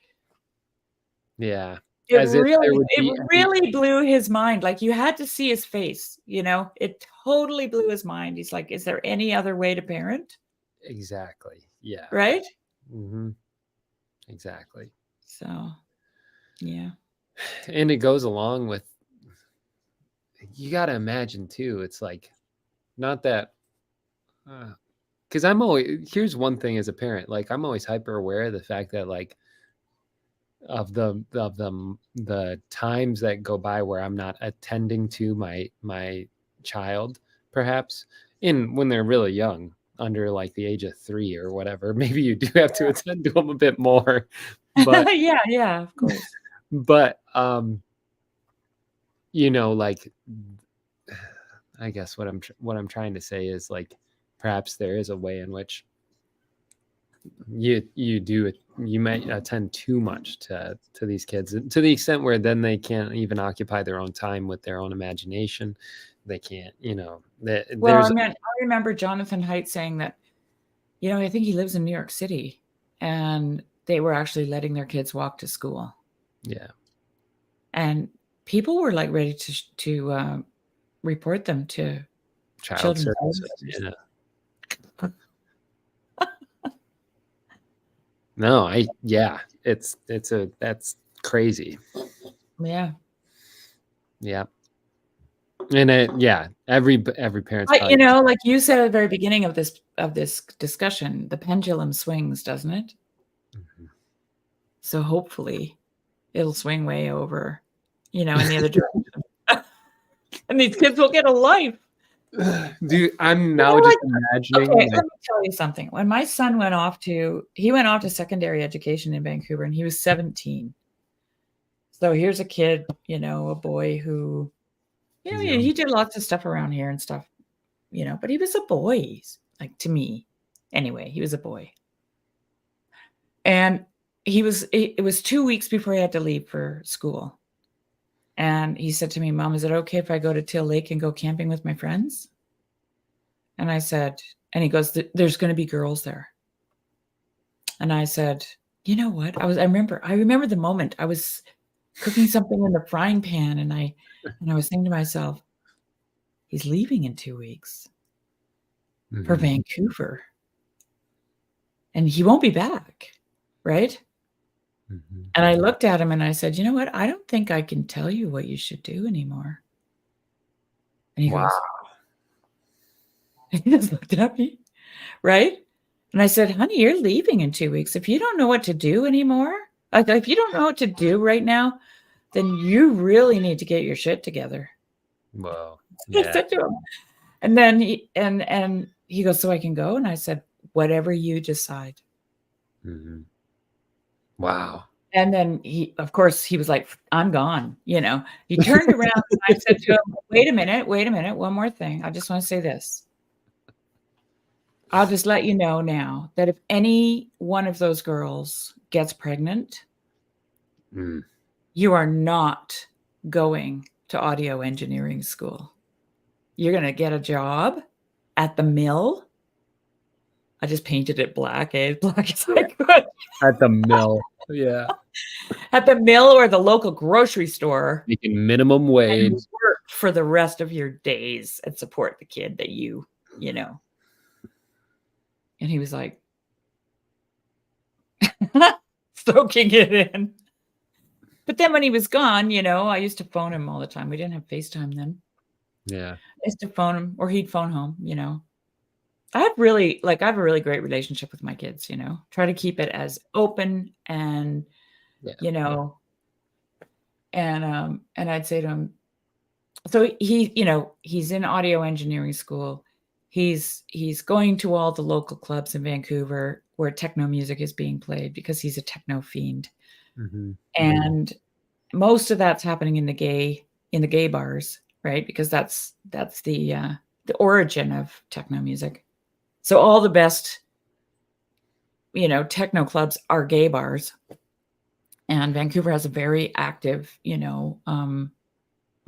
Yeah. it As if there really would it be really blew his mind. Like you had to see his face, It totally blew his mind. He's like, is there any other way to parent? Exactly. Yeah. Right? Mm-hmm. Exactly. So, yeah. And it goes along with, you got to imagine too, it's like, not that, because here's one thing as a parent, like I'm always hyper aware of the fact that like, of the times that go by where I'm not attending to my child, perhaps when they're really young, under like the age of 3 or whatever, maybe you do have to attend to them a bit more, but Yeah, of course. but like, I guess what I'm trying to say is like, perhaps there is a way in which you might attend too much to these kids, to the extent where then they can't even occupy their own time with their own imagination. They can't, Well, I remember Jonathan Haidt saying that, I think he lives in New York City, and they were actually letting their kids walk to school. Yeah. And people were like ready to report them to Child children's services. services. Yeah. No, that's crazy. Yeah. Yeah. And every parent's like you said at the very beginning of this discussion, the pendulum swings, doesn't it? Mm-hmm. So hopefully it'll swing way over, in the other direction. And these kids will get a life. Dude, I'm now just imagining. Okay, let me tell you something. When my son went off to secondary education in Vancouver, and he was 17. So here's a kid, a boy who, he did lots of stuff around here and stuff, but he was a boy, like to me. Anyway, he was a boy. And it was 2 weeks before he had to leave for school. And he said to me, Mom, is it okay if I go to Till Lake and go camping with my friends? And I said, and he goes, there's going to be girls there. And I said, you know what? I remember the moment I was cooking something in the frying pan, and I was thinking to myself, he's leaving in 2 weeks for Vancouver, and he won't be back, right? Mm-hmm. And I looked at him and I said, you know what? I don't think I can tell you what you should do anymore. And he goes, he just looked at me, right? And I said, honey, you're leaving in 2 weeks. If you don't know what to do anymore, if you don't know what to do right now, then you really need to get your shit together. Wow. Yeah. I said to him. And then he goes, so I can go? And I said, whatever you decide. Mm-hmm. Wow. And then he was like, I'm gone. He turned around and I said to him, wait a minute, one more thing. I just want to say this. I'll just let you know now that if any one of those girls gets pregnant, you are not going to audio engineering school. You're going to get a job at the mill. I just painted it black, black as I could. At the mill. Yeah. At the mill or the local grocery store. Making minimum wage. And work for the rest of your days and support the kid that you know. And he was like, soaking it in. But then when he was gone, I used to phone him all the time. We didn't have FaceTime then. Yeah. I used to phone him, or he'd phone home, I have a really great relationship with my kids, try to keep it as open and, and I'd say to him, so he's in audio engineering school. he's going to all the local clubs in Vancouver where techno music is being played because he's a techno fiend. Mm-hmm. And most of that's happening in the gay bars, right? Because that's the origin of techno music. So all the best, techno clubs are gay bars. And Vancouver has a very active,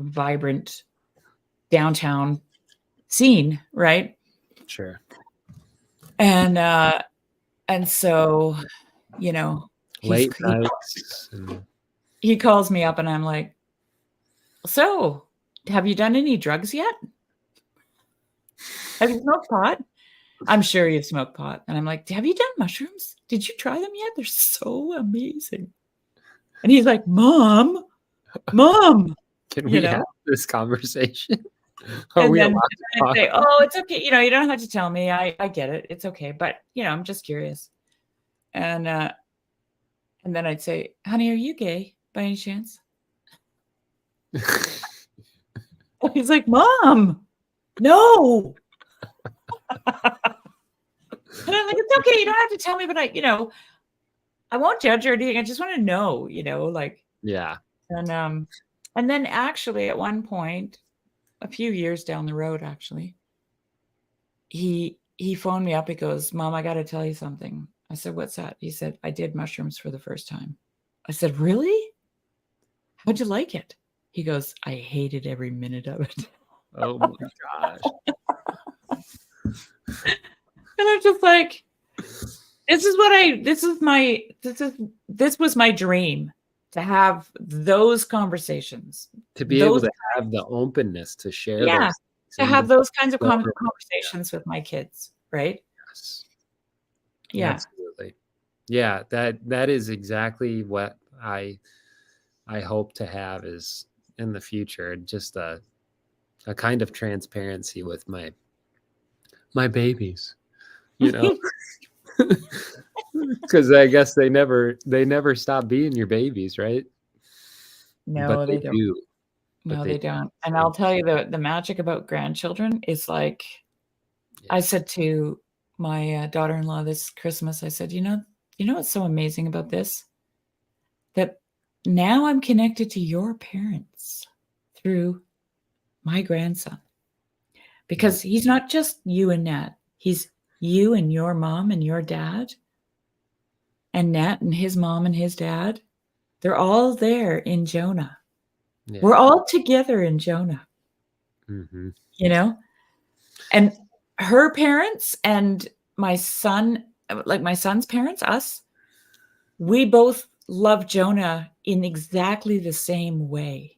vibrant downtown scene, right? Sure. And so, Late nights. he calls me up and I'm like, so have you done any drugs yet? Have you smoked pot? I'm sure you've smoked pot. And I'm like, have you done mushrooms? Did you try them yet? They're so amazing. And he's like, Mom, can we have this conversation? And then I say, oh, it's okay. You don't have to tell me. I get it. It's okay. But, I'm just curious. And then I'd say, honey, are you gay by any chance? He's like, Mom, no. And I'm like, it's okay. You don't have to tell me, but I won't judge or anything. I just want to know, yeah. And then actually at one point, a few years down the road, actually, he phoned me up. He goes, Mom, I got to tell you something. I said, what's that? He said, I did mushrooms for the first time. I said, really? How'd you like it? He goes, I hated every minute of it. Oh my gosh. And I'm just like, this was my dream, to have those conversations, to be able to have the openness to share those to have those kinds of conversations with my kids, right? Yes. Yeah, absolutely. Yeah, that is exactly what I hope to have is in the future, just a kind of transparency with my babies, because I guess they never stop being your babies, right? No, but they don't. do. No, they don't. And I'll tell you, the magic about grandchildren is like, I said to my daughter-in-law this Christmas, I said, you know what's so amazing about this? That now I'm connected to your parents through my grandson. Because he's not just you and Nat. He's you and your mom and your dad. And Nat and his mom and his dad. They're all there in Jonah. Yeah. We're all together in Jonah. Mm-hmm. And her parents and my son, like my son's parents, us, we both love Jonah in exactly the same way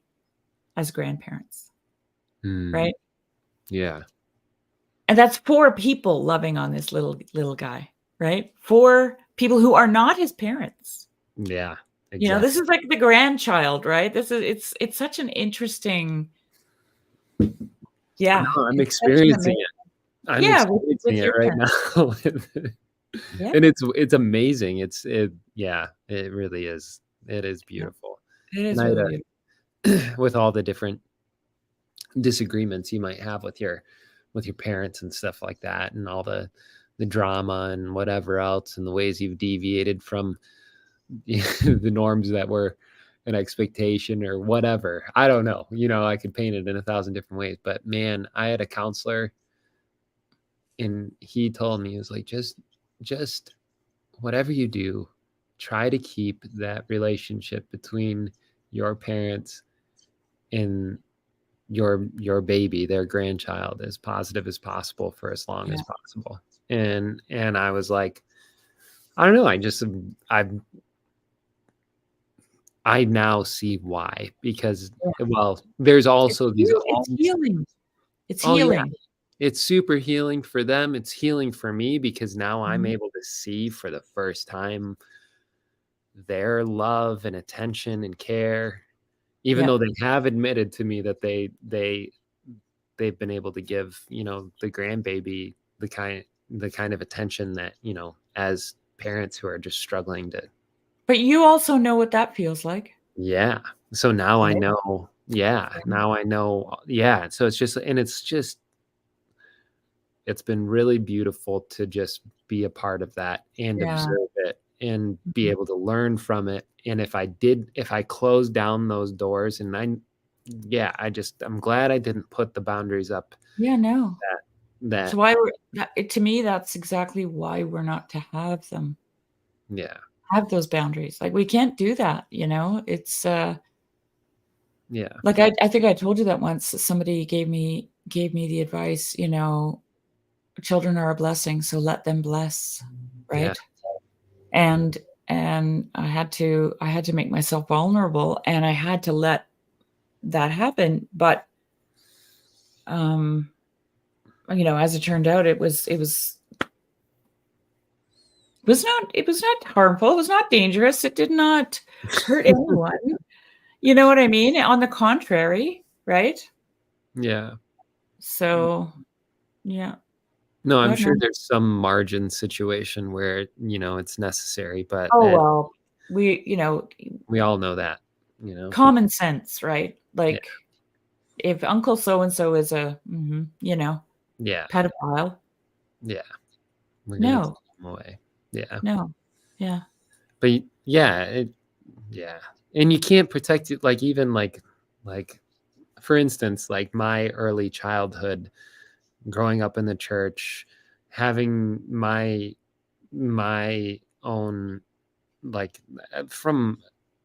as grandparents. Right? Yeah. And that's 4 people loving on this little guy, right? 4 people who are not his parents. Yeah. Exactly. This is like the grandchild, right? It's such an interesting. Yeah. No, I'm experiencing it. I'm experiencing it right now. Yeah. And it's amazing. It really is. It is beautiful. It is really beautiful. With all the different disagreements you might have with your parents and stuff like that, and all the drama and whatever else, and the ways you've deviated from the norms that were an expectation or whatever. I don't know. I could paint it in 1,000 different ways, but man, I had a counselor and he told me, he was like, just whatever you do, try to keep that relationship between your parents and your baby, their grandchild, as positive as possible for as long as possible. And I was like, I don't know. I now see why, because there's also it's healing. It's healing. Yeah. It's super healing for them. It's healing for me, because now I'm able to see for the first time their love and attention and care, even though they have admitted to me that they've been able to give, the grandbaby the kind of attention that, as parents who are just struggling to. But you also know what that feels like. Yeah. So now I know. Yeah. Now I know. Yeah. So it's just it's been really beautiful to just be a part of that and Yeah. observe it and be Mhm. able to learn from it. And if I closed down those doors, and I'm glad I didn't put the boundaries up Yeah, no. that So why we're that to me, that's exactly why we're not to have them, yeah, have those boundaries. Like, we can't do that, you know? It's, yeah, like, I think I told you that once. Somebody gave me the advice, you know, "Children are a blessing, so let them bless," yeah, right? And I had to make myself vulnerable, and I had to let that happen, but, um, you know, as it turned out, it was not harmful, it was not dangerous, it did not hurt anyone, you know what I mean? On the contrary, right? yeah. So, yeah, No, I'm God sure knows. there's some margin situation where, it's necessary, but Oh, well, we we all know that, you know? common sense, right? Yeah, Like, if Uncle so and so is yeah, pedophile, yeah. We're gonna take no, them away. Yeah. no. Yeah, But yeah. And you can't protect it, like, even like, for instance, like my early childhood, growing up in the church, having my own, like, from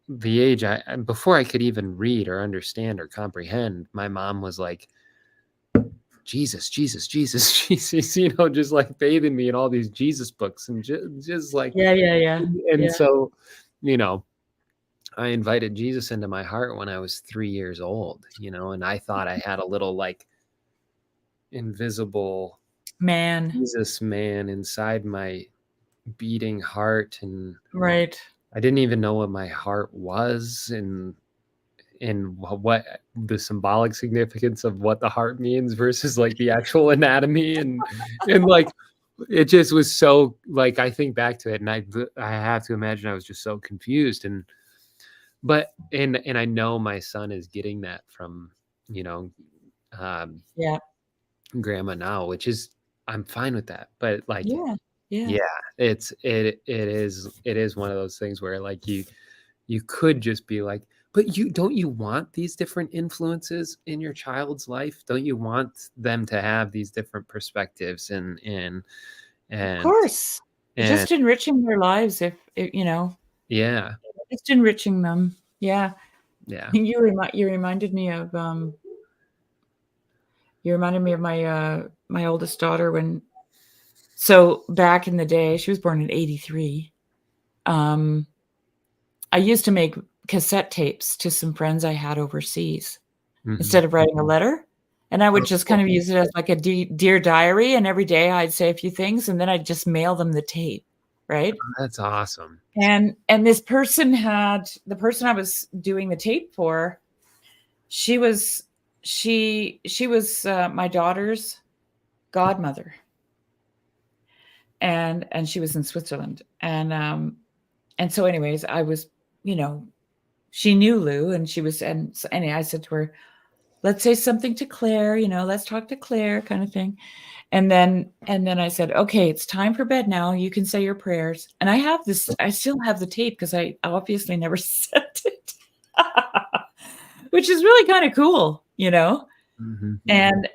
the age before I could even read or understand or comprehend, my mom was like, Jesus, Jesus, Jesus, Jesus, just like bathing me in all these Jesus books and just like, yeah, yeah, yeah, and yeah. so, you know, I invited Jesus into my heart when I was 3 years old, and I thought I had a little, like, invisible Man, Jesus man inside my beating heart, and right. I didn't even know what my heart was, and what the symbolic significance of what the heart means versus, like, the actual anatomy, and like, it just was so, like, I think back to it, and I have to imagine I was just so confused, and I know my son is getting that from, you know, um, Yeah, grandma now, which is, I'm fine with that. But, like, yeah, yeah. yeah, it is one of those things where, like, you could just be like, but you want these different influences in your child's life? Don't you want them to have these different perspectives Of and course. and Just enriching their lives if yeah, just enriching them. Yeah. yeah. You reminded me of my oldest daughter when so back in the day, she was born in '83. Um, I used to make cassette tapes to some friends I had overseas Mhm. instead of writing a letter, and I would Oh, just kind cool. of use it as like a dear diary, and every day I'd say a few things, and then I'd just mail them the tape, right? That's awesome. And the person I was doing the tape for, she was my daughter's godmother, and she was in Switzerland, and so anyways, I was, you know, she knew Lou, and she was, and so anyway, I said to her, let's say something to Claire, let's talk to Claire, kind of thing. And then I said, okay, it's time for bed now. You can say your prayers. And I still have the tape because I obviously never sent it, which is really kind of cool. Mhm. And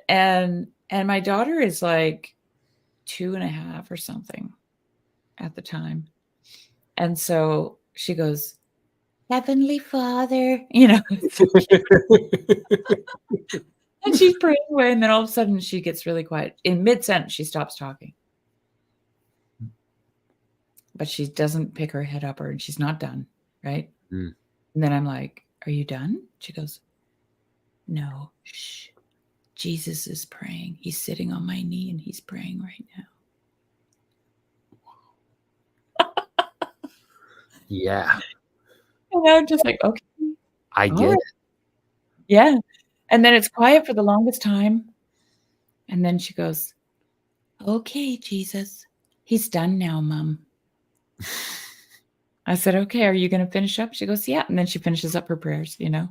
my daughter is like 2.5 or something at the time. And so she goes, Heavenly Father, it's so cute. And she's praying away, and then all of a sudden she gets really quiet. In mid-sentence, she stops talking, but she doesn't pick her head up, or she's not done, right? Mm. And then I'm like, "Are you done?" She goes, "No, shh. Jesus is praying. He's sitting on my knee and he's praying right now." Yeah, And I'm just like, "Okay, I all get right." it. Yeah. And then it's quiet for the longest time, and then she goes, "Okay, Jesus. He's done now, Mom." I said, "Okay, are you gonna finish up?" She goes, "Yeah." And then she finishes up her prayers. That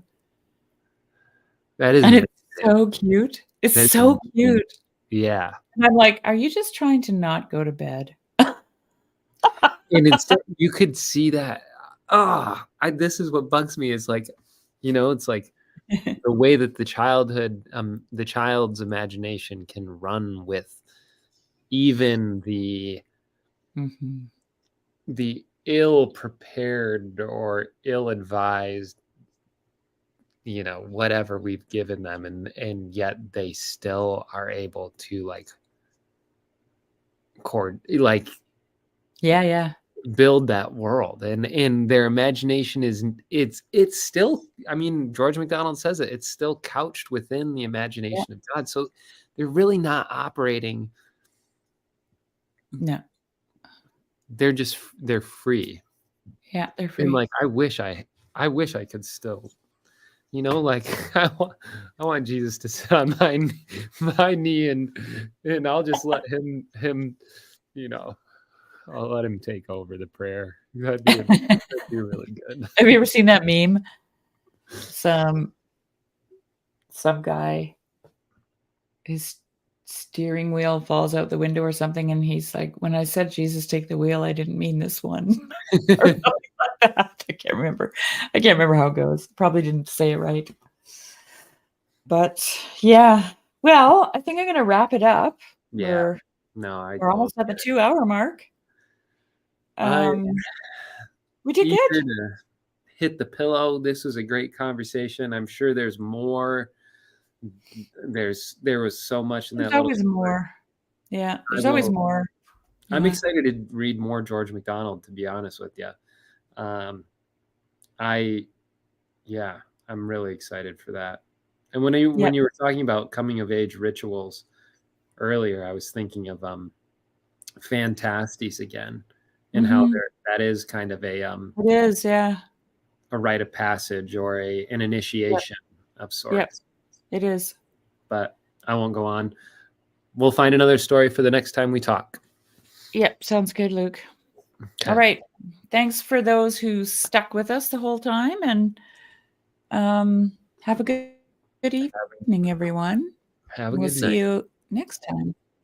is And it's amazing. so cute. It's That is so amazing. cute. Yeah. And I'm like, "Are you just trying to not go to bed?" And instead, you could see that. This is what bugs me is like, it's like the way that the child's imagination can run with even Mhm. the ill-prepared or ill-advised, whatever we've given them, and yet they still are able to like Yeah, yeah. build that world, and their imagination it's still, I mean, George MacDonald says it's still couched within the Yeah. imagination of God. So they're really not operating. No. They're free. Yeah, they're And free. like I wish I could still, like I want Jesus to sit on my knee, and I'll just let him, you know I'll let him take over the prayer. That'd be really good. Have you ever seen that meme? Some guy, his steering wheel falls out the window or something, and he's like, "When I said Jesus take the wheel, I didn't mean this one." Or something like that. I can't remember. How it goes. Probably didn't say it right. But yeah. Well, I think I'm gonna wrap it up. Yeah. We're No, I we're totally almost at the get it. 2-hour mark. I Um, we did eager good. to hit the pillow. This was a great conversation. I'm sure there's more. There was so much in There's that little always story. more. Yeah, I there's always will. more. I'm Yeah. excited to read more George MacDonald, to be honest with you. Um, I Yeah, I'm really excited for that. And when you Yeah. when you were talking about coming of age rituals earlier, I was thinking of Fantasties again, and how Mhm. that is kind of It is, yeah. a rite of passage or an Yep. initiation of Yep. sorts. It is. But I won't go on. We'll find another story for the next time we talk. Yep, sounds good, Luke. All Okay. right. Thanks for those who stuck with us the whole time, and have a good evening, everyone. Have a We'll good see night. you next time.